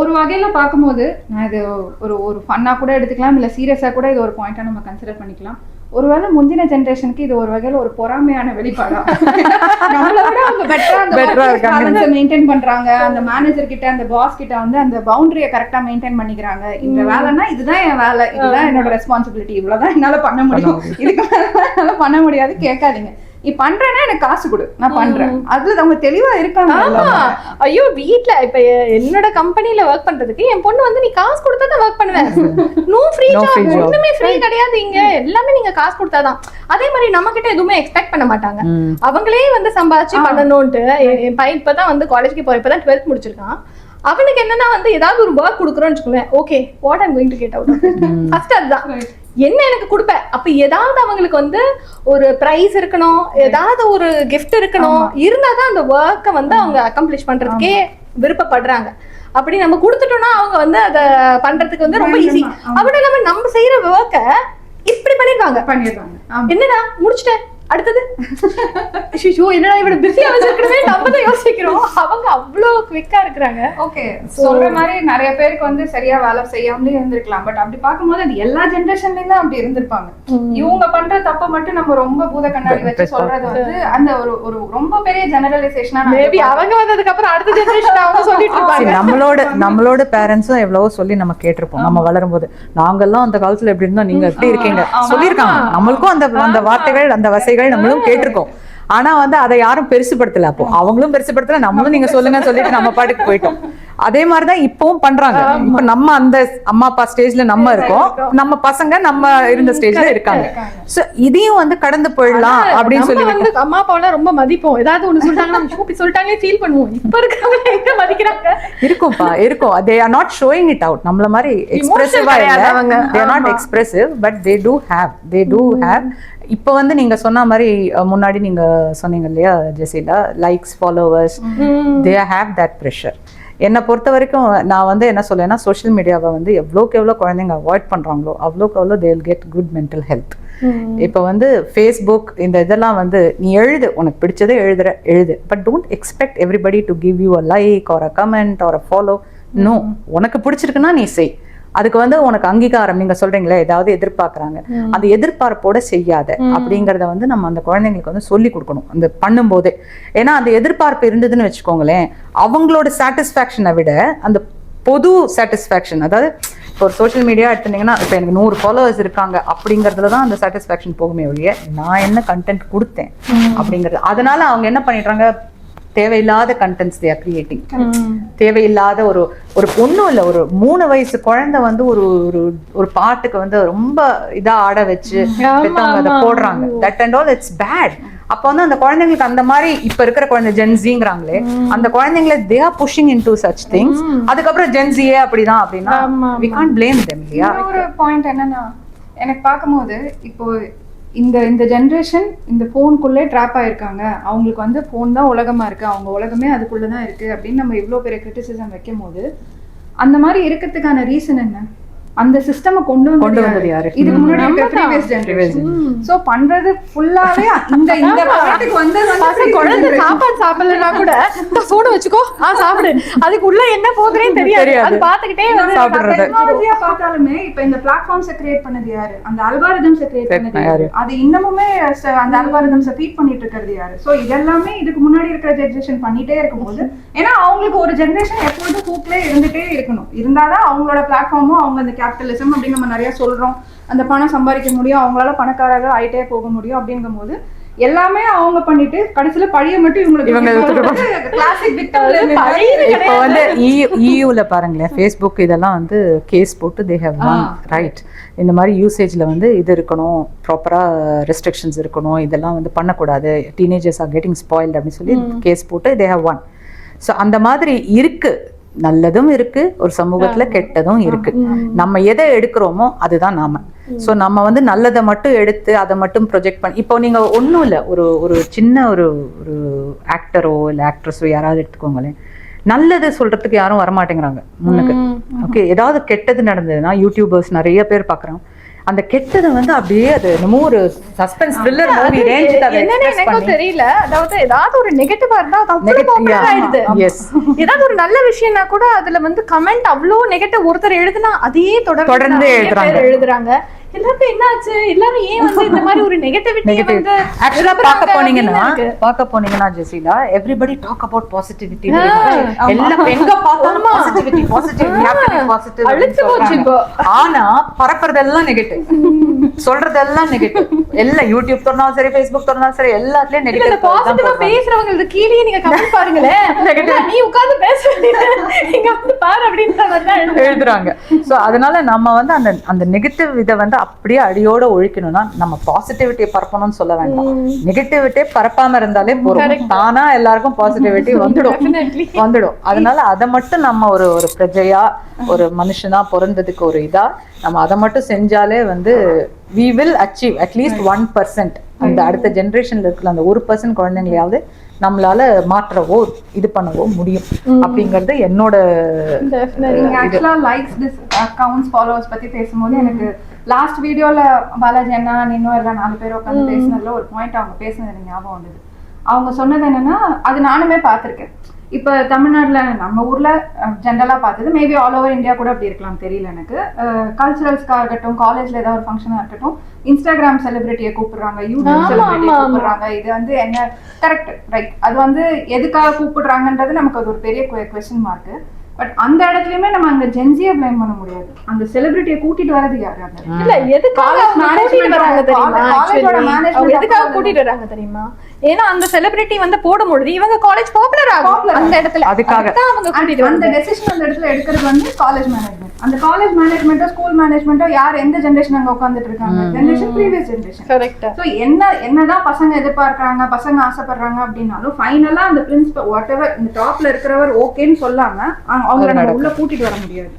ஒரு வகையில பார்க்கும்போது நான் இது ஒரு ஃபன்னா கூட எடுத்துக்கலாம், இல்லை சீரியஸா கூட இது ஒரு பாயிண்டா நம்ம கன்சிடர் பண்ணிக்கலாம். ஒருவேளை முந்தின ஜென்ரேஷனுக்கு இது ஒரு வகையில ஒரு பொறாமையான வெளிப்பாடா, நம்மள விட அவங்க பெட்டரா மெயின்டைன் பண்றாங்க, அந்த மேனேஜர் கிட்ட அந்த பாஸ் கிட்ட வந்து அந்த பவுண்டரியை கரெக்டா மெயின்டைன் பண்ணிக்கிறாங்க. இந்த வேலைன்னா இதுதான் என் வேலை, இதுதான் என்னோட ரெஸ்பான்சிபிலிட்டி, இவ்வளவுதான் என்னால பண்ண முடியும், இதுக்கு என்னால பண்ண முடியாது, கேட்காதீங்க, நீ பண்றேன்னா எனக்கு காசு கொடு, நான் பண்றேன். அதுல அவங்க தெளிவா இருக்காங்க. ஐயோ வீட்ல இப்ப என்னோட கம்பெனில ஒர்க் பண்றதுக்கு என் பொண்ணு வந்து நீ காசு கொடுத்தா தான் ஒர்க் பண்ணுவேன், நோ ஃப்ரீ ஜாப், ஒண்ணுமே ஃப்ரீ கிடையாது இங்க, எல்லாமே நீங்க காசு கொடுத்தாதான். அதே மாதிரி நம்ம கிட்ட எதுவுமே எக்ஸ்பெக்ட் பண்ண மாட்டாங்க, அவங்களே வந்து சம்பாதிச்சு பண்ணணும்ட்டு. என் பையன் இப்பதான் வந்து காலேஜ்க்கு போய் இப்பதான் 12th முடிச்சிருக்கான். அவனுக்கு என்னன்னா வந்து ஏதாவது ஒரு ஒர்க் கொடுக்குறோம்னு வச்சுக்கோங்களேன், okay what I'm going to get out of it, first அதுதான் என்ன எனக்கு கொடுப்பேன். அப்ப ஏதாவது அவங்களுக்கு வந்து ஒரு பிரைஸ் இருக்கணும், ஏதாவது ஒரு கிஃப்ட் இருக்கணும், இருந்தாதான் அந்த ஒர்க்கை வந்து அவங்க அக்கம்ப்ளிஷ் பண்றதுக்கே விருப்பப்படுறாங்க. அப்படி நம்ம கொடுத்துட்டோம்னா அவங்க வந்து அதை பண்றதுக்கு வந்து ரொம்ப ஈஸி. அப்படி இல்லாம நம்ம செய்யற ஒர்க்கை இப்படி பண்ணிருக்காங்க, என்னடா முடிச்சிட்டேன் அடுத்தது என்னடா இவ்வளவு பிஸியா வச்சிருக்கவே நம்ம தான் யோசிக்கிறோம். அவங்க அவ்வளவு குவிக்கா இருக்கிறாங்க. ஓகே சொல்ற மாதிரி நிறைய பேருக்கு வந்து சரியா வேலை செய்யாமலே இருந்திருக்கலாம். பட் அப்படி பார்க்கும்போது அது எல்லா ஜெனரேஷன்லயும் தான் அப்படி இருந்திருப்பாங்க. இவங்க பண்ற தப்ப மட்டும் நம்ம ரொம்ப பூத கண்ணாடி வச்சு சொல்றது வந்து அந்த ஒரு ரொம்ப பெரிய ஜெனரலைசேஷனா மேபி அவங்க வந்ததுக்கு அப்புறம் அடுத்த ஜெனரேஷன் அவங்க சொல்லிட்டு இருப்பாங்க. நம்மளோட பேரண்ட்ஸும் எவ்வளவோ சொல்லி நம்ம கேட்டிருப்போம். நம்ம வளரும் போது நாங்கெல்லாம் அந்த காலத்துல எப்படி இருந்தோம், நீங்க எப்படி இருக்கீங்க சொல்லியிருக்காங்க. நம்மளுக்கும் அந்த வார்த்தைகள் அந்த வசைகள் நம்மளும் கேட்டிருக்கோம். ஆனா வந்து அதை யாரும் பெருசுபடுத்தல. அப்போ அவங்களும் பெருசுபடுத்தல, நம்மளும் நீங்க சொல்லுங்க சொல்லிட்டு நம்ம பாட்டுக்கு போயிட்டோம். அதே மாதிரிதான் இப்பவும் பண்றாங்க. இப்ப நம்ம அந்த அம்மா அப்பா ஸ்டேஜ்ல நம்ம இருக்கோம், நம்ம பசங்க நம்ம இருந்த ஸ்டேஜ்ல இருக்காங்க. சோ இதையும் வந்து கடந்து போயிடலாம் அப்படின்னு சொல்லி வந்து அம்மா அப்பாவெல்லாம் ரொம்ப மதிப்போம். ஏதாவது ஒண்ணு சொல்லிட்டாங்கன்னா சொல்லிட்டாங்களே ஃபீல் பண்ணுவோம். இப்ப இருக்கிறவங்க எங்க மதிக்கிறாங்க? இருக்கும் they are not showing it out. நம்மள மாதிரி எக்ஸ்பிரசிவா இல்ல, they are not expressive but they do have. இப்போ வந்து நீங்க சொன்ன மாதிரி முன்னாடி நீங்க சொன்னீங்க இல்லையா Jesila, likes, followers, they have that pressure. என்னை பொறுத்த வரைக்கும் நான் வந்து என்ன சொல்லேன்னா, சோஷியல் மீடியாவை வந்து எவ்வளோக்கு எவ்வளோ குழந்தைங்க அவாய்ட் பண்ணுறாங்களோ அவ்வளோக்கு எவ்வளோ they will get good mental health. இப்போ வந்து ஃபேஸ்புக் இந்த இதெல்லாம் வந்து நீ உனக்கு பிடிச்சதே எழுது, but don't expect everybody to give you a like or a comment or a follow. No, உனக்கு பிடிச்சிருக்குன்னா நீ செய். அதுக்கு வந்து உனக்கு அங்கீகாரம், நீங்க சொல்றீங்களே ஏதாவது எதிர்பார்க்கறாங்க, அந்த எதிர்பார்ப்போட செய்யாத அப்படிங்கறத வந்து நம்ம அந்த குழந்தைங்களுக்கு வந்து சொல்லி கொடுக்கணும் அந்த பண்ணும்போதே. ஏன்னா அந்த எதிர்பார்ப்பு இருந்ததுன்னு வச்சுக்கோங்களேன், அவங்களோட சாட்டிஸ்ஃபேக்ஷனை விட அந்த பொது சாட்டிஸ்ஃபேக்ஷன், அதாவது இப்போ ஒரு சோஷியல் மீடியா எடுத்துட்டீங்கன்னா இப்போ எனக்கு 100 ஃபாலோவர்ஸ் இருக்காங்க அப்படிங்கிறதுல தான் அந்த சாட்டிஸ்ஃபேக்ஷன் போகுமே ஒழிய நான் என்ன கண்டென்ட் கொடுத்தேன் அப்படிங்கிறது. அதனால அவங்க என்ன பண்ணிடுறாங்க, தேவையில்லாத கண்டென்ட்ஸ் they are creating. தேவையில்லாத ஒரு ஒன்றும் இல்லை, ஒரு 3 வயசு குழந்தை வந்து ஒரு பாட்டுக்கு வந்து ரொம்ப இதா ஆட வச்சு அதை போடுறாங்க. That and all it's bad. அப்போ வந்து அந்த குழந்தைங்களுக்கு அந்த மாதிரி இப்ப இருக்கிற குழந்தை ஜென்சிங்கிறாங்களே, அந்த குழந்தைங்களை they are pushing into such things. அதுக்கப்புறம் ஜென்சியே அப்படிதான் அப்படின்னா we can't blame them. இல்லையா? ஒரு பாயிண்ட் என்னன்னா, எனக்கு பார்க்கும்போது இப்போ இந்த ஜென்ரேஷன் இந்த ஃபோனுக்குள்ளே ட்ராப் ஆயிருக்காங்க, அவங்களுக்கு வந்து ஃபோன் தான் உலகமா இருக்கு, அவங்க உலகமே அதுக்குள்ளதான் இருக்கு அப்படின்னு நம்ம இவ்வளோ பெரிய கிரிட்டிசிசம் வைக்கும் போது அந்த மாதிரி இருக்கிறதுக்கான ரீசன் என்ன? அந்த சிஸ்டம் கொண்டு வந்தது யாரு? இதுக்கு முன்னாடி ப்ரீவியஸ் ஜெனரேஷன். சோ பண்றது ஃபுல்லாவே இந்த பாட்டுக்கு வந்தது. குழந்தை சாப்பாடு சாப்பிடலனா கூட போன் வச்சுக்கோ, சாப்பிடு, அதுக்கு உள்ள என்ன போகுதுன்னு தெரியாது, அது பாத்துக்கிட்டே வந்து சாப்பிடுறது. டெக்னாலஜியா பார்த்தாலுமே இப்ப இந்த பிளாட்ஃபார்ம்ஸ் கிரியேட் பண்ணது யாரு? அந்த அல்காரிதம்ஸ் கிரியேட் பண்ணது யாரு? அது இன்னமுமே அந்த அல்காரிதம்ஸ் ஃபீட் பண்ணிட்டு இருக்கிறது யாரு? சோ இதெல்லாமே இதுக்கு முன்னாடி இருக்கிற ஜெனரேஷன் பண்ணிட்டே இருக்கும்போது, ஏன்னா அவங்களுக்கு ஒரு ஜெனரேஷன் எப்போதும் ஹூக்லே இருந்துட்டே இருக்கணும், இருந்தாதான் அவங்களோட பிளாட்ஃபார்மும் அவங்க அந்த கேபிட்டலிசம் அப்படின்னு நம்ம நிறைய சொல்றோம், அந்த பணம் சம்பாதிக்க முடியும், அவங்களால பணக்காரர்கள் ஆயிட்டே போக முடியும். அப்படிங்கும் போது எல்லாமே அவங்க பண்ணிட்டு கடைசியில பழிய மட்டும் இவங்களுக்கு கிளாசிக் இப்போ வந்து இயூல பாருங்களேன், ஃபேஸ்புக் இதெல்லாம் வந்து கேஸ் போட்டு தே ஹேவ் ஒன் ரைட். இந்த மாதிரி யூசேஜில் வந்து இது இருக்கணும், ப்ராப்பராக ரெஸ்ட்ரிக்ஷன்ஸ் இருக்கணும், இதெல்லாம் வந்து பண்ணக்கூடாது, டீனேஜர்ஸ் ஆர் கெட்டிங் ஸ்பாயில்டு அப்படின்னு சொல்லி கேஸ் போட்டு தே ஹேவ் ஒன். ஸோ அந்த மாதிரி இருக்கு, நல்லதும் இருக்கு ஒரு சமூகத்துல, கெட்டதும் இருக்கு. நம்ம எதை எடுக்கிறோமோ அதுதான் நாம. ஸோ நம்ம வந்து நல்லதை மட்டும் எடுத்து அதை மட்டும் ப்ரொஜெக்ட் பண்ணி, இப்போ நீங்க ஒன்றும் இல்லை, ஒரு சின்ன ஒரு ஆக்டரோ இல்லை ஆக்ட்ரஸோ யாராவது எடுத்துக்கோங்களேன், நல்லது சொல்றதுக்கு யாரும் வரமாட்டேங்கிறாங்க முன்னுக்கு. ஓகே, ஏதாவது கெட்டது நடந்ததுன்னா யூடியூபர்ஸ் நிறைய பேர் பார்க்குறோம், அந்த கெட்டதை வந்து அப்படியே அது என்னமோ ஒரு சஸ்பென்ஸ் த்ரில்லர் மூவி ரேஞ்ச் எனக்கும் தெரியல. அதாவது ஏதாவது ஒரு நெகட்டிவா இருந்தா அது அவ்வளவு பாப்புலர் ஆயிடுது. ஏதாவது ஒரு நல்ல விஷயம்னா கூட அதுல வந்து கமெண்ட் அவ்வளவு நெகட்டிவ் ஒருத்தர் எழுதுனா அதையே தொடர்ந்து எழுதுறாங்க. எல்லாரும் என்னாச்சு, எல்லாரும் ஏன் வந்து இந்த மாதிரி ஒரு நெகட்டிவிட்டி வந்து ஆக்சுவலா பார்க்க போனீங்கன்னா Jesila, everybody talk about positivity. எல்லாம் எங்க பார்த்தாலும் பாசிட்டிவிட்டி பாசிட்டிவிட்டி பாசிட்டிவ் அழிச்சு போச்சு இப்போ. ஆனா பரப்புறதெல்லாம் நெகட்டிவ், சொல்றதெல்லாம் நெகட்டிவ். எல்லாம் யூடியூப் திறந்தாலும் சரி, ஃபேஸ்புக் திறந்தாலும் சரி, எல்லாத்துலயும் நெகட்டிவ். பாசிட்டிவா பேசுறவங்களுக்கு கீழே நீங்க கமெண்ட் பாருங்களேன், நீ உட்கார்ந்து பேசுறீங்க நீங்க வந்து பாரு அப்படின்ற மாதிரி தான் எழுதுறாங்க. சோ அதனால நம்ம வந்து அந்த நெகட்டிவ் இதை வந்து அப்படியே அடியோட ஒழிக்கணும்னா நம்ம பாசிட்டிவிட்டியை பரப்பணும்னு சொல்ல வேண்டாம், நெகட்டிவிட்டியை பரப்பாம இருந்தாலே போதும், தானா எல்லாருக்கும் பாசிட்டிவிட்டி வந்துடும். அதனால அதை மட்டும் நம்ம ஒரு பிரஜையா ஒரு மனுஷனா பிறந்ததுக்கு ஒரு இதா நம்ம அதை மட்டும் செஞ்சாலே வந்து we will achieve at least 1%. அந்த அடுத்த ஜெனரேஷன்ல இருக்கிற அந்த 1% குழந்தைங்களையாவது நம்மளால மாற்றவோ இது பண்ணவோ முடியும் அப்படிங்கறது என்னோட. ஆக்சுவலா லைக்ஸ் அக்கவுண்ட்ஸ் ஃபாலோவர்ஸ் பத்தி பேசும்போது எனக்கு லாஸ்ட் வீடியோல பாலாஜி அண்ணா இன்னும் எல்லாம் 4 பேர் உட்காந்து பேசினதுல ஒரு பாயிண்ட் அவங்க பேசினது எனக்கு ஞாபகம் வந்தது. அவங்க சொன்னது என்னன்னா, அது நானுமே பார்த்திருக்கேன். இப்போ தமிழ்நாட்டில் நம்ம ஊர்ல ஜென்ரலா பார்த்தது, மேபி ஆல் ஓவர் இந்தியா கூட அப்படி இருக்கலாம் தெரியல எனக்கு. கல்ச்சுரல்ஸ்க்காக இருக்கட்டும், காலேஜ்ல ஏதாவது ஒரு ஃபங்க்ஷனா இருக்கட்டும், இன்ஸ்டாகிராம் செலிபிரிட்டியை கூப்பிடுறாங்க, யூடியூப் செலிபிரிட்டியை கூப்பிடுறாங்க. இது வந்து என்ன கரெக்ட் ரைட், அது வந்து எதுக்காக கூப்பிடுறாங்கன்றது நமக்கு அது ஒரு பெரிய கொஸ்டின் மார்க். பட் அந்த இடத்துலயுமே நம்ம அங்க ஜென்சியை பிளேம் பண்ண முடியாது. அந்த செலிபிரிட்டியை கூட்டிட்டு வரது யாரு? இல்ல, எதுக்காக கூட்டிட்டு வராங்க தெரியுமா? எதுக்காக கூட்டிட்டு வராங்க தெரியுமா? ஏன்னா அந்த செலிபிரிட்டி வந்து போடும்பொழுது இவங்க காலேஜ் பாப்புலர் ஆகும் அந்த இடத்துல, அதுக்காக தான் அவங்க கூட்டிட்டு அந்த டெசிஷன் அந்த இடத்துல எடுக்கிறது வந்து காலேஜ் மேனேஜ்மெண்ட். அந்த காலேஜ் மேனேஜ்மெண்ட்டோ ஸ்கூல் மேனேஜ்மெண்ட்டோ யார் எந்த ஜெனரேஷன் அங்க உட்கார்ந்துட்டு இருக்காங்க? Generation previous generation. Correct. So என்னதான் பசங்க எதிர்பார்க்கறாங்க, பசங்க ஆசைப்படுறாங்க அப்படின்னாலும் ஃபைனலா அந்த பிரின்சிபல் வாட் எவர் இந்த டாப்ல இருக்கிறவர் ஓகேன்னு சொல்லாம அவங்கள நம்ம உள்ள கூட்டிட்டு வர முடியாது.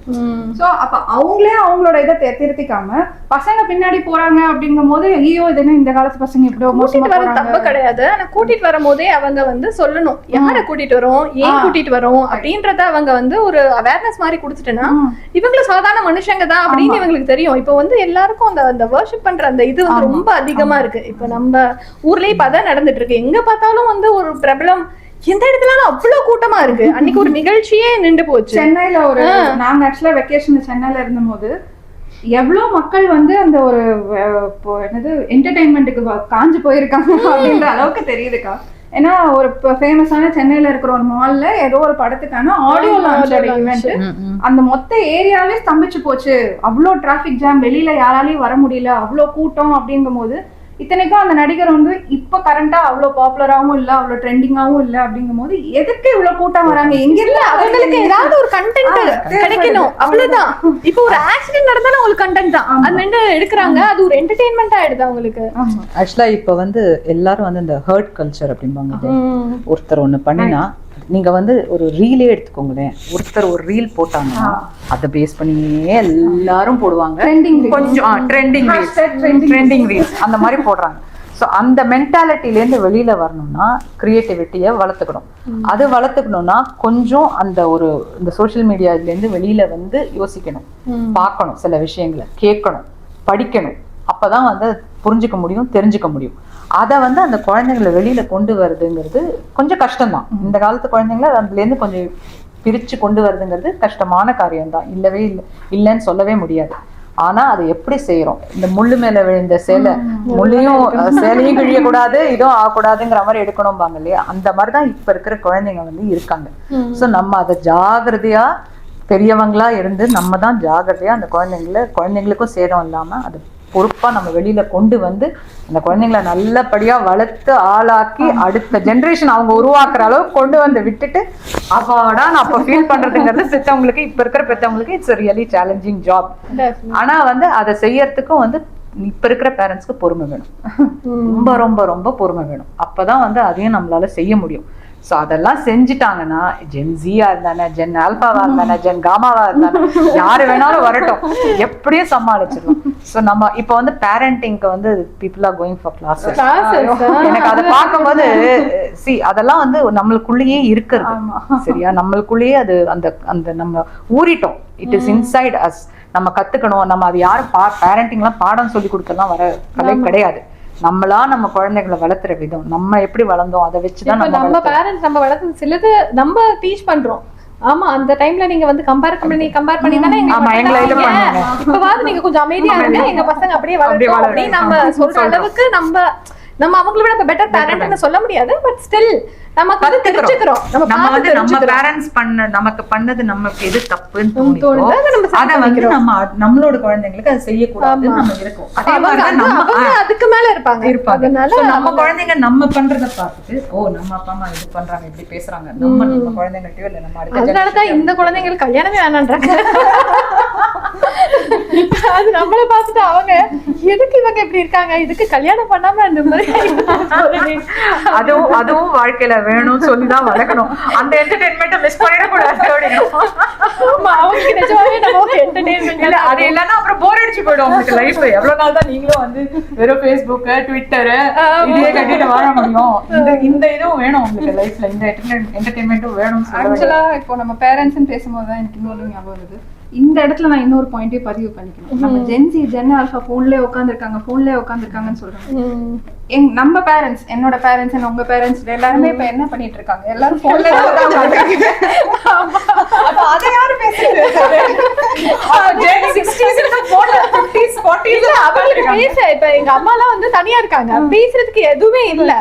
சோ அப்ப அவங்களே அவங்களோட இதை திருத்திக்காம பசங்க பின்னாடி போறாங்க அப்படிங்கும் போது ஐயோ இது என்ன இந்த காலத்து பசங்க இப்படி மோசமா போறாங்க. தப்பு கிடையாது. ஆனா கூட்டிட்டு வரும்போதே அவங்க வந்து சொல்லணும் யாரை கூட்டிட்டு வரோம், ஏன் கூட்டிட்டு வரோம் அப்படின்றத அவங்க வந்து ஒரு அவேர்னஸ் மாதிரி கொடுத்துட்டேன்னா இவங்களும் சாதாரண மனுஷங்க தான் அப்படின்னு இவங்களுக்கு தெரியும். இப்போ வந்து எல்லாருக்கும் அந்த வர்ஷிப் பண்ற அந்த இது வந்து ரொம்ப அதிகமா இருக்கு. இப்போ நம்ம ஊர்லயே இப்ப அதான் நடந்துட்டு இருக்கு. எங்க பார்த்தாலும் வந்து ஒரு பிரபலம் எந்த இடத்துல அவ்வளவு கூட்டமா இருக்கு. அன்னைக்கு ஒரு நிகழ்ச்சியே நின்று போச்சு சென்னையில. ஒரு நாங்க ஆக்சுவலா வெக்கேஷன் சென்னையில இருந்த போது எவ்வளவு மக்கள் வந்து அந்த ஒரு என்னது என்டர்டைன்மெண்ட்டுக்கு காஞ்சு போயிருக்காங்க அப்படின்ற அளவுக்கு தெரியுதுக்கா. ஏன்னா ஒரு ஃபேமஸான சென்னையில இருக்கிற ஒரு மால்ல ஏதோ ஒரு படத்துக்கான ஆடியோ லான்ச் ஈவெண்ட், அந்த மொத்த ஏரியாவே ஸ்தம்பிச்சு போச்சு. அவ்வளோ டிராபிக் ஜாம், வெளியில யாராலையும் வர முடியல, அவ்வளோ கூட்டம். அப்படிங்கும் போது இத்தனைக்கும் அந்த நடிகர் வந்து இப்ப கரண்டா அவ்வளவு பாப்புலராகவும் இல்ல, அவ்வளவு ட்ரெண்டிங்காவும் இல்ல. அப்படிங்கும் போது எதுக்கு இவ்வளவு கூட்டம் வராங்க? எங்க இல்ல அவங்களுக்கு ஏதாவது ஒரு கண்டென்ட் கிடைக்கணும், அவ்வளவுதான். இப்போ ஒரு ஆக்சிடென்ட் நடந்தாலும் அவங்களுக்கு கண்டென்ட் தான், அது நின்று எடுக்கிறாங்க, அது ஒரு என்டர்டெயின்மெண்ட் ஆயிடுது அவங்களுக்கு. ஆக்சுவலா இப்ப வந்து எல்லாரும் வந்து இந்த ஹர்ட் கல்ச்சர் அப்படிம்பாங்க. ஒருத்தர் ஒண்ணு பண்ணினா நீங்க வந்து ஒரு ரீலே எடுத்துக்கோங்களேன், ஒருத்தர் ஒரு ரீல் போட்டாங்கன்னா அதை பேஸ் பண்ணியே எல்லாரும் போடுவாங்க. கொஞ்சம் ட்ரெண்டிங் ரீல்ஸ் அந்த மாதிரி போடுறாங்க. ஸோ அந்த மென்டாலிட்டிலேருந்து வெளியில வரணும்னா கிரியேட்டிவிட்டியை வளர்த்துக்கணும். அது வளர்த்துக்கணும்னா கொஞ்சம் அந்த ஒரு இந்த சோஷியல் மீடியாலேருந்து வெளியில வந்து யோசிக்கணும், பார்க்கணும், சில விஷயங்களை கேட்கணும், படிக்கணும். அப்பதான் வந்து புரிஞ்சுக்க முடியும், தெரிஞ்சுக்க முடியும். அதை வந்து அந்த குழந்தைங்களை வெளியில கொண்டு வருதுங்கிறது கொஞ்சம் கஷ்டம்தான். இந்த காலத்து குழந்தைங்களை அதுலேருந்து கொஞ்சம் பிரிச்சு கொண்டு வருதுங்கிறது கஷ்டமான காரியம்தான், இல்லவே இல்லைன்னு சொல்லவே முடியாது. ஆனா அது எப்படி செய்யறோம்? இந்த முள்ளு மேல விழுந்த சேலை, முள்ளையும் சேலையும் கிழியக்கூடாது, இதுவும் ஆகக்கூடாதுங்கிற மாதிரி எடுக்கணும்பாங்க இல்லையா? அந்த மாதிரிதான் இப்ப இருக்கிற குழந்தைங்க வந்து இருக்காங்க. சோ நம்ம அதை ஜாகிரதையா பெரியவங்களா இருந்து நம்ம தான் ஜாகிரதையா அந்த குழந்தைங்களுக்கும் சேதம் இல்லாம அதை பொறுப்பா நம்ம வெளியில கொண்டு வந்து அந்த குழந்தைங்களை நல்லபடியா வளர்த்து ஆளாக்கி அடுத்த ஜெனரேஷன் அவங்க உருவாக்குற அளவுக்கு கொண்டு வந்து விட்டுட்டு அவாடா நான் அப்ப ஃபீல் பண்றதுங்கிறது பெற்றவங்களுக்கு இப்ப இருக்கிற பெற்றவங்களுக்கு இட்ஸ் ரியலி சேலஞ்சிங் ஜாப். ஆனா வந்து அதை செய்யறதுக்கும் வந்து இப்ப இருக்கிற பேரண்ட்ஸ்க்கு பொறுமை வேணும், ரொம்ப ரொம்ப ரொம்ப பொறுமை வேணும். அப்பதான் வந்து அதையும் நம்மளால செய்ய முடியும். ஸோ அதெல்லாம் செஞ்சுட்டாங்கன்னா ஜென்சியா இருந்தானே, ஜென் ஆல்பாவா இருந்தானே, ஜென் காமாவா இருந்தானே, யாரு வேணாலும் வரட்டும், எப்படியும் சமாளிச்சிடலாம். ஸோ நம்ம இப்போ வந்து பேரண்டிங்க்கு வந்து people are going for classes. எனக்கு அதை பார்க்கும்போது அதெல்லாம் வந்து நம்மளுக்குள்ளேயே இருக்கிறது, சரியா? நம்மளுக்குள்ளேயே அது அந்த அந்த நம்ம ஊறிட்டோம். It is inside us. நம்ம கத்துக்கணும். நம்ம அது யாரும் பேரண்டிங்லாம் பாடம் சொல்லி கொடுக்கலாம் வர கலை கிடையாது. நம்மளா நம்ம குழந்தைகளை வளர்த்துற விதம், நம்ம எப்படி வளர்ந்தோம் அதை வச்சுதான் நம்ம பேரண்ட்ஸ் நம்ம வளர்த்து சிலது நம்ம டீச் பண்றோம். ஆமா, அந்த டைம்ல நீங்க வந்து கம்பேர் பண்ணி தானே இப்பவாது நீங்க கொஞ்சம் அமைதியா இருங்க, எங்க பசங்க அப்படியே வளர்த்தோம் அப்படின்னு நம்ம சொல்ற அளவுக்கு நம்ம அவங்கள விட பெட்டர் பேரண்ட்னு சொல்ல முடியாது. பட் ஸ்டில் நமக்கு வந்து தெரிஞ்சுக்கிறோம். நம்ம வந்து நம்ம பேரண்ட்ஸ் நமக்கு பண்ணது நமக்கு எது தப்புன்னு தோணுதோ அத வந்து நம்மளோட குழந்தைங்களுக்கு அதை செய்யக்கூடாதுன்னு நம்ம இருக்கோம். அதே மாதிரி நம்ம அதுக்கு மேல இருப்பாங்க. அதனால நம்ம குழந்தைங்க நம்ம பண்றத பார்த்துட்டு நம்ம அப்பா அம்மா இது பண்றாங்க, இப்படி பேசுறாங்க, நம்ம குழந்தைங்கள்ட்டயோ இல்ல நம்ம அடுத்த அதனாலதான் இந்த குழந்தைங்களுக்கு கல்யாணமே வேணான்றாங்க. அது நம்மள பார்த்துட்டு அவங்க எதுக்கு இவங்க இப்படி இருக்காங்க, இதுக்கு கல்யாணம் பண்ணாம அந்த மாதிரி அதுவும் வாழ்க்கையில வேணும்னு சொல்லிதான் வளர்க்கணும். அந்த என்டர்டெயின்மெண்ட்டை மிஸ் பண்ணிடக்கூடாது. அவங்களுக்கு நிஜமாவே நம்ம என்டர்டெயின்மெண்ட் இல்ல, அது இல்லைன்னா அப்புறம் போர் அடிச்சு போயிடும் உங்களுக்கு லைஃப். எவ்வளவு நாள் தான் நீங்களும் வந்து வெறும் ஃபேஸ்புக் ட்விட்டர் இதே கட்டிட்டு வாழ முடியும்? இந்த இதுவும் வேணும் உங்களுக்கு லைஃப்ல, இந்த என்டர்டெயின்மெண்ட்டும் வேணும். ஆக்சுவலா இப்போ நம்ம பேரண்ட்ஸ் பேசும்போது தான் எனக்கு இன்னொரு ஞாபகம் வருது. இந்த இடத்துல நான் இன்னொரு பாயிண்டே பதிவு பண்ணிக்கணும். நம்ம ஜென்சி ஜென் ஆல்பா போன்லயே உட்காந்துருக்காங்கன்னு சொல்றாங்க. நம்ம பேரண்ட்ஸ், என்னோட பேரண்ட்ஸ், உங்க பேரண்ட்ஸ் எல்லாருமே இப்ப என்ன பண்ணிட்டு இருக்காங்க? எல்லாரும் போன்ல அதை யாரு பேசுறது? இப்ப எங்க அம்மா எல்லாம் வந்து தனியா இருக்காங்க, பேசுறதுக்கு எதுவுமே இல்ல.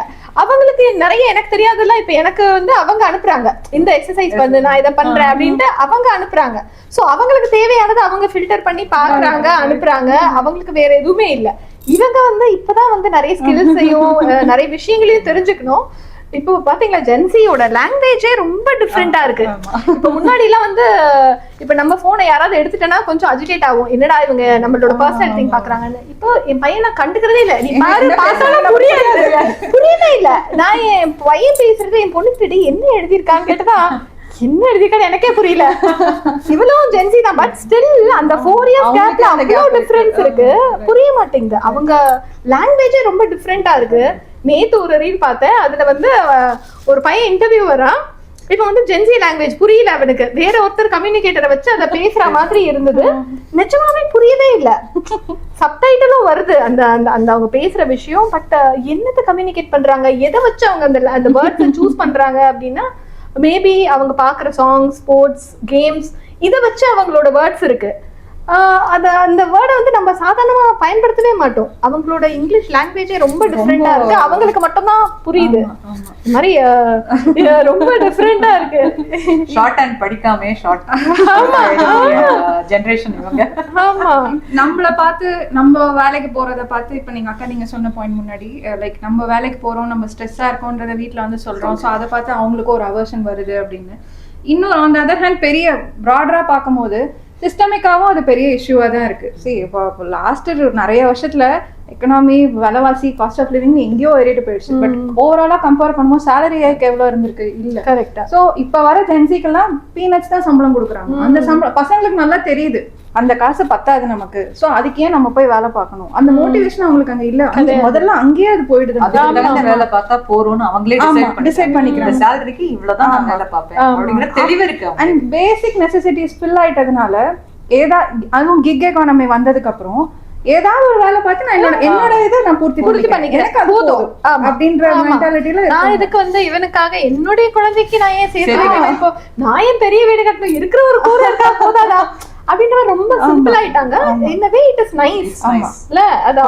அவங்களுக்கு நிறைய எனக்கு தெரியாதுல்ல. இப்ப எனக்கு வந்து அவங்க அனுப்புறாங்க, இந்த எக்ஸசைஸ் வந்து நான் இதை பண்றேன் அப்படின்ட்டு அவங்க அனுப்புறாங்க. சோ அவங்களுக்கு தேவையானது அவங்க ஃபில்டர் பண்ணி பாக்குறாங்க, அனுப்புறாங்க. அவங்களுக்கு வேற எதுவுமே இல்ல. இவங்க வந்து இப்பதான் வந்து நிறைய ஸ்கில்ஸையும் நிறைய விஷயங்களையும் தெரிஞ்சுக்கணும். இப்போ பாத்தீங்களா, ஜென்சியோட லாங்குவேஜே ரொம்ப டிஃப்ரெண்டா இருக்கு. இப்ப முன்னாடி எல்லாம் வந்து இப்ப நம்ம போனை யாராவது எடுத்துட்டேன்னா கொஞ்சம் அஜிடேட் ஆகும், என்னடா இவங்க நம்மளோட பர்சனல் திங் பாக்குறாங்கன்னு. இப்போ என் பையனை கண்டுக்கிறதே இல்ல. நீ பாரு, பார்த்தாலும் புரியவே இல்ல. நான் என் பையன் பேசுறது என் பொண்ணு என்ன எழுதியிருக்கான்னு கேட்டதா, என்ன எழுதிருக்கான்னு எனக்கே புரியல. இவ்வளவு ஜென்சி தான், பட் ஸ்டில் அந்த 4 years கேப்ல அவ்வளவு டிஃபரன்ஸ் இருக்கு. புரிய மாட்டேங்குது. அவங்க லாங்குவேஜே ரொம்ப டிஃப்ரெண்டா இருக்கு. நேத்து ஒரு ரீல் பார்த்தேன், அதுல வந்து ஒரு பையன் இன்டர்வியூ வரான். இப்ப வந்து ஜென்சி லாங்குவேஜ் புரியல அவனுக்கு, வேற ஒருத்தர் கம்யூனிகேட்டரை வச்சு அதை பேசுற மாதிரி இருந்தது. நிஜமாவே புரியவே இல்ல. சப்டைட்டிலும் வருது அந்த அந்த அவங்க பேசுற விஷயம். பட் என்னத்தை கம்யூனிகேட் பண்றாங்க, எதை வச்சு அவங்க அந்த வேர்ட்ஸை சூஸ் பண்றாங்க அப்படின்னா, மேபி அவங்க பாக்குற சாங்ஸ், ஸ்போர்ட்ஸ், கேம்ஸ், இதை வச்சு அவங்களோட வேர்ட்ஸ் இருக்கு. அந்த வேர்டை வந்து நம்ம சாதாரணமா பயன்படுத்தவே மாட்டோம். அவங்களோட இங்கிலீஷ் லாங்குவேஜே ரொம்ப டிஃப்ரெண்டா இருக்கு. அவங்களுக்கு மட்டும்தான் புரியுது. இந்த மாதிரி ரொம்ப டிஃப்ரெண்டா இருக்கு. ஷார்ட் ஹேண்ட் படிக்காமே ஷார்ட் ஜெனரேஷன் இவங்க. ஆமா, நம்மள பார்த்து நம்ம வேலைக்கு போறத பார்த்து இப்ப நீங்க சொன்ன பாயிண்ட் முன்னாடி, லைக் நம்ம வேலைக்கு போறோம், நம்ம ஸ்ட்ரெஸ்ஸா இருக்கோன்றத வீட்டுல வந்து சொல்றோம். ஸோ அதை பார்த்து அவங்களுக்கு ஒரு அவர்ஷன் வருது அப்படின்னு. இன்னொரு ஆன் த அதர் ஹேண்ட் பெரிய ப்ராடரா பார்க்கும்போது சிஸ்டமிக்காவும் அது பெரிய இஷ்யூவா தான் இருக்கு. சரி, இப்போ லாஸ்ட் நிறைய வருஷத்துல எக்கனாமி, விலைவாசி, காஸ்ட் ஆஃப் லிவிங் எங்கேயோ ஏறிட்டு போயிடுச்சு. பட் ஓவராலா கம்பேர் பண்ணும்போது சேலரி ஹைக் எவ்வளவு இருந்திருக்கு? இல்ல. கரெக்டா. சோ இப்ப வர ஜென்சிக்கெல்லாம் பீனட்ஸ் தான் சம்பளம் கொடுக்குறாங்க. அந்த சம்பளம் பசங்களுக்கு நல்லா தெரியுது, அந்த காசு பத்தாது நமக்கு. சோ அதுக்கு ஏன் நம்ம போய் வேலை பார்க்கணும்? அந்த மோட்டிவேஷன் அவங்களுக்கு அங்க இல்ல. முதல்ல அங்கேயே அது போயிடுது. வேலை பார்த்தா போறோம்னு அவங்களே டிசைட் பண்ணிக்கிறாங்க. சேலரிக்கு இவ்வளவுதான் நான் வேலை பார்ப்பேன் அப்படிங்கிற தெளிவு இருக்கு. அண்ட் பேசிக் நெசசிட்டிஸ் ஃபில் ஆயிட்டதுனால அதுவும் கிக் எக்கானமி வந்ததுக்கு அப்புறம் ஏதாவது ஒரு வேலை பார்த்து நான் என்னோட இதை நான் பூர்த்தி பண்ணிக்கிறேன் அப்படின்ற மென்டாலிட்டில நான் இதுக்கு வந்து இவனுக்காக என்னுடைய குழந்தைக்கு நான் ஏன் சேர்த்து வைக்கணும்? இப்போ நான் ஏன் பெரிய வீடு கட்டணும், இருக்கிற ஒரு கூரை இருக்கா போதாதா அப்படின்ற ரொம்ப சிம்பிள் ஆயிட்டாங்க. இந்த வே இட் இஸ் நைஸ். இல்ல அது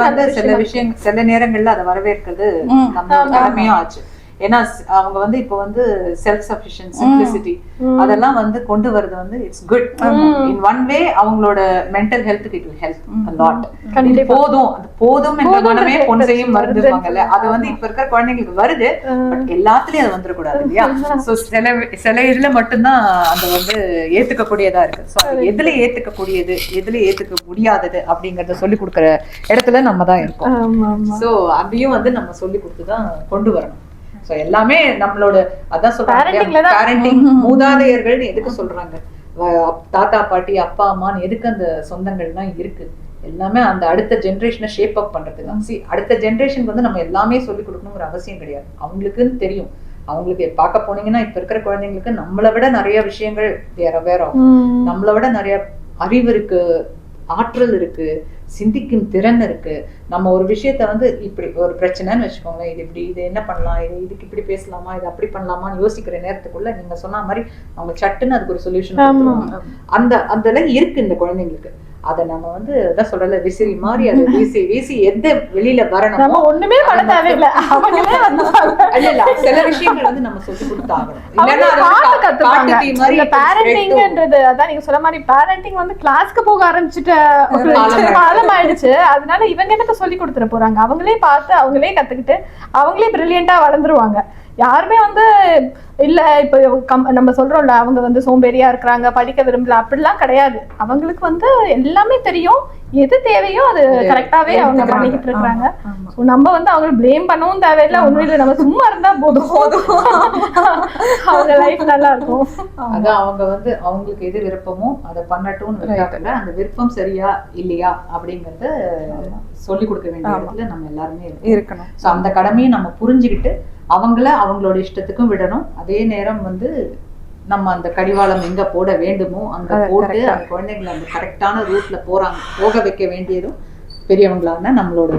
வந்து சில விஷயம் சில நேரங்கள்ல அதை வரவேற்கிறது நம்ம கடமையும் ஆச்சு. ஏன்னா அவங்க வந்து இப்போ வந்து செல்ஃப் சஃபிஷியன்ட் சிம்பிளிசிட்டி அதெல்லாம் வந்து கொண்டு வரது வந்து it's good in one way. அவங்களோட மென்டல் ஹெல்த்துக்கு it will help a lot. இது போதும் அது போதும் என்ற மனமே பொன் செய்யும் மருந்துவாங்கல்ல, அது வந்து இப்ப இருக்கிற குழந்தைங்களுக்கு வருது. பட் எல்லாத்துலயும் அது வந்துடக்கூடாது இல்லையா? சோ சில இதுல மட்டும்தான் அந்த வந்து ஏத்துக்கக்கூடியதா இருக்கு. சோ அது எதுல ஏத்துக்கக்கூடியது எதுல ஏத்துக்க முடியாதது அப்படிங்கறத சொல்லி கொடுக்குற இடத்துல நம்ம தான் இருக்கோம். சோ அதையும் வந்து நம்ம சொல்லி கொடுத்துதான் கொண்டு வரணும். சோ எல்லாமே நம்மளோட அதான் சொல்றாங்க பேரண்டிங். மூதாதையர்கள் எதுக்கு சொல்றாங்க? தாத்தா பாட்டி அப்பா அம்மான்னு எதுக்கு அந்த சொந்தங்கள்லாம் இருக்கு? எல்லாமே அந்த அடுத்த ஜென்ரேஷனை ஷேப் அப் பண்றதுக்கு தான். அடுத்த ஜென்ரேஷனுக்கு வந்து நம்ம எல்லாமே சொல்லி கொடுக்கணுங்கிற அவசியம் கிடையாது. அவங்களுக்குன்னு தெரியும். அவங்களுக்கு பார்க்க போனீங்கன்னா இப்ப இருக்கிற குழந்தைங்களுக்கு நம்மளை விட நிறைய விஷயங்கள் வேற நம்மளை விட நிறைய அறிவு இருக்கு, ஆற்றல் இருக்கு, சிந்திக்கும் திறன் இருக்கு. நம்ம ஒரு விஷயத்த வந்து இப்படி ஒரு பிரச்சனைன்னு வச்சுக்கோங்களேன், இது இப்படி இது என்ன பண்ணலாம், இதுக்கு இப்படி பேசலாமா, இது அப்படி பண்ணலாமான்னு யோசிக்கிற நேரத்துக்குள்ள நீங்க சொன்ன மாதிரி அவங்க சட்டுன்னு அதுக்கு ஒரு சொல்யூஷன் அந்த அந்த இருக்கு இந்த குழந்தைங்களுக்கு. அத நம்ம வந்து அதான் சொல்றல விசிறி மாதிரி அதை வீசி வீசி எந்த வெளியில வரணும் ஒண்ணுமே பண்ண தேவையில்லை. இல்ல சில விஷயங்கள் வந்து நம்ம சொல்லி கொடுத்தாகணும். பேரண்டிங்ன்றது அதான் நீங்க சொல்ல மாதிரி பேரண்டிங் வந்து கிளாஸ்க்கு போக ஆரம்பிச்சுட்ட காலம் ஆயிடுச்சு. அதனால இவங்க என்னத்த சொல்லி கொடுத்துட போறாங்க? அவங்களே பார்த்து அவங்களே கத்துக்கிட்டு அவங்களே பிரில்லியண்டா வளர்ந்துருவாங்க. யாருமே வந்து இல்ல இப்ப நம்ம சொல்றோம்ல அவங்க வந்து சோம்பேறியா இருக்கிறாங்க, படிக்க விரும்பல, அப்படிலாம் கிடையாது. அவங்களுக்கு வந்து எல்லாமே தெரியும், எது தேவையோ அது கரெக்டாவே அவங்க பண்ணிக்கிட்டு இருக்காங்க. நம்ம வந்து அவங்களை பிளேம் பண்ணவும் தேவையில்லை, ஒண்ணும் இல்லை, நம்ம சும்மா இருந்தா போதும், அவங்க லைஃப் நல்லா இருக்கும். அதான் அவங்க வந்து அவங்களுக்கு எது விருப்பமோ அதை பண்ணட்டும்னு விட்டாக்கல அந்த விருப்பம் சரியா இல்லையா அப்படிங்கறத சொல்லி கொடுக்க வேண்டிய இடத்துல நம்ம எல்லாருமே இருக்கணும். சோ அந்த கடமையை நம்ம புரிஞ்சுக்கிட்டு அவங்கள அவங்களோட இஷ்டத்துக்கும் விடணும். அதே நேரம் வந்து நம்ம அந்த கடிவாளம் எங்க போட வேண்டுமோ அங்க போட்டு அந்த குழந்தைங்களை அந்த கரெக்டான ரூட்ல போக வைக்க வேண்டியதும் பெரியவங்களான நம்மளோட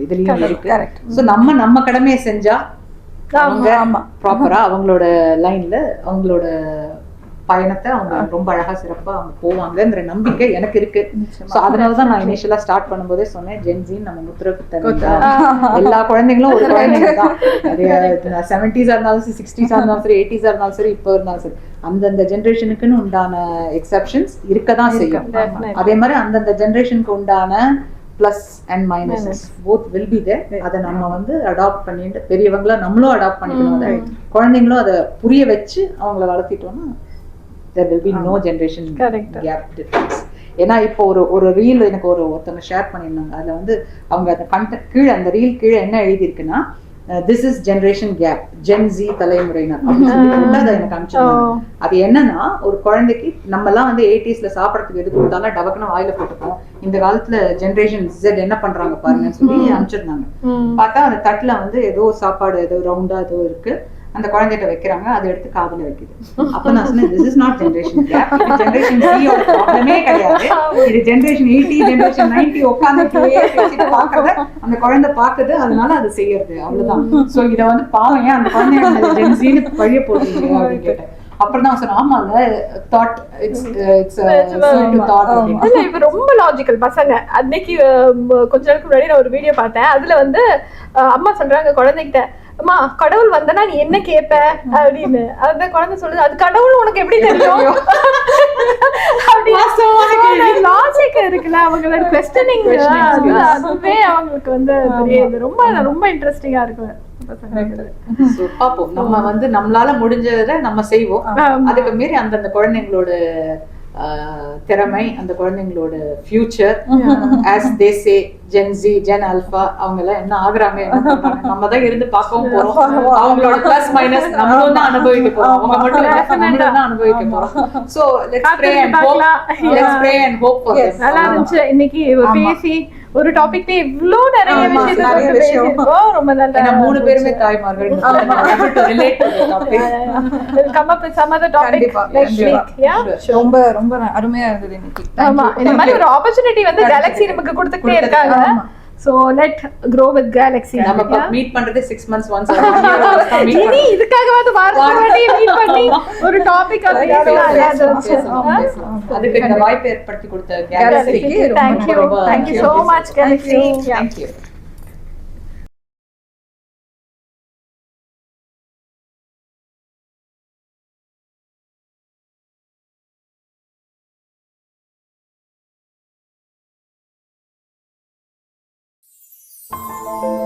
இதுலயும் இருக்கு. சோ நம்ம கடமையை செஞ்சா அவங்க ப்ராப்பரா அவங்களோட லைன்ல அவங்களோட பயணத்தை அவங்க ரொம்ப அழகா சிறப்பா அவங்க போவாங்கன்ற நம்பிக்கை எனக்கு இருக்கு. சோ அதனாலதான் நான் இனிஷியலா ஸ்டார்ட் பண்ணும்போதே சொன்னேன், ஜென்சின்னு நம்ம முத்திர எல்லா குழந்தைங்களும் ஒரு குழந்தைங்க தான். அது 70s இருந்தாலும் சரி, 60s இருந்தாலும் சரி, 80s இருந்தாலும் சரி, இப்போ இருந்தாலும் சரி, அந்தந்த ஜென்ரேஷனுக்குன்னு உண்டான எக்ஸப்ஷன்ஸ் இருக்கதான் செய்யும். அதே மாதிரி அந்தந்த ஜென்ரேஷனுக்கு உண்டான plus and minus both will be there. அதை நம்ம வந்து அடாப்ட் பண்ணிட்டு பெரியவங்களா நம்மளும் அடாப்ட் பண்ணிக்கணும். அதை குழந்தைங்களும் அதை புரிய வச்சு அவங்கள வளர்த்திட்டோம்னா there will be no generation gap difference. ஏன்னா இப்போ ஒரு ரீல் எனக்கு ஒருத்தவங்க ஷேர் பண்ணியிருந்தாங்க. அதுல வந்து அவங்க அந்த கண்டென்ட் கீழே அந்த ரீல் கீழே என்ன எழுதி இருக்குன்னா, this is generation gap, gen Z தலைமுறையினர் அப்படின்னு சொல்லிட்டு அதை எனக்கு அனுப்பிச்சிருந்தாங்க. அது என்னன்னா, ஒரு குழந்தைக்கு நம்ம எல்லாம் வந்து 80sல சாப்பிடறதுக்கு எது கொடுத்தாலும் டபக்குன்னு வாயில போட்டுப்போம். இந்த காலத்துல ஜென்ரேஷன் Z என்ன பண்றாங்க பாருங்கன்னு சொல்லி அனுப்பிச்சிருந்தாங்க. பார்த்தா அந்த தட்டுல வந்து ஏதோ சாப்பாடு ஏதோ ரவுண்டா ஏதோ இருக்கு, அந்த குழந்தைகிட்ட வைக்கிறாங்க, அதை எடுத்து காதுல வைக்குது. அப்ப நான் சொன்னேன், this is not generation gap, இது generation Z ஓட ப்ராப்ளமே கிடையாது, இது generation 80 generation 90 உட்கார்ந்துட்டு பேசிட்டு பாக்குறது அந்த குழந்தை பாக்குது, அதனால அது செய்யறது, அவ்வளவுதான். சோ இத வந்து பாவம் ஏன் அந்த குழந்தைய Gen Z பழிய போடுறீங்க அப்படின்னு கேட்டேன். அப்புறம் தான் சொன்னேன், ஆமாங்க, தாட் இட்ஸ் இப்ப ரொம்ப லாஜிக்கல் பசங்க. அன்னைக்கு கொஞ்ச நாளுக்கு முன்னாடி நான் ஒரு வீடியோ பார்த்தேன். அதுல வந்து அம்மா சொல்றாங்க குழந்தைகிட்ட, அம்மா கடவுள் வந்தனா நீ என்ன கேட்ப அப்படின்னு. அந்த குழந்தை சொல்லுது, அது கடவுள் உனக்கு எப்படி தெரியும்? லாஜிக் இருக்குல்ல அவங்களோட குவெஸ்டனிங், அதுவே அவங்களுக்கு வந்து ரொம்ப ரொம்ப இன்ட்ரெஸ்டிங்கா இருக்கு. பாப்போம், நம்ம வந்து நம்மளால முடிஞ்சதை நம்ம செய்வோம். அதுக்கு மீறி அந்தந்த குழந்தைங்களோட திறமை, அந்த குழந்தைங்களோட future, as they say Gen Z, Gen Alpha, அவங்க எல்லாம் என்ன ஆகுறாங்க, என்ன பண்றாங்க, நம்ம தான் இருந்து பார்க்கவும் போறோம். அவங்களோட பிளஸ் மைனஸ் நம்மளும் தான் அனுபவிக்க போறோம், அவங்க மட்டும் நம்மளும் தான் அனுபவிக்க போறோம். So let's pray and hope for this. நல்லா இருந்துச்சு இன்னைக்கு பேசி ஒரு டாபிக் இவ்ளோ நிறைய விஷயம். ரொம்ப நல்லா, மூணு பேருமே தாய்மார்கள். come up with some other topic next week. Yeah, ரொம்ப ரொம்ப அருமையா இருந்தது இன்னைக்கு. ஆமா, இந்த மாதிரி ஒரு opportunity வந்து Galaxy நமக்கு கொடுத்துட்டே இருக்காங்க. So let grow with Galaxy. நம்ம மீட் பண்றது 6 months once. இனி இதுக்காகவாது வாரத்துக்கு மீட் பண்ணி ஒரு டாபிக் அதுக்கு இந்த வாய்ப்பு ஏற்படுத்தி கொடுத்த Galaxy-க்கு thank you so much Galaxy. Thank you. இருக்கும்.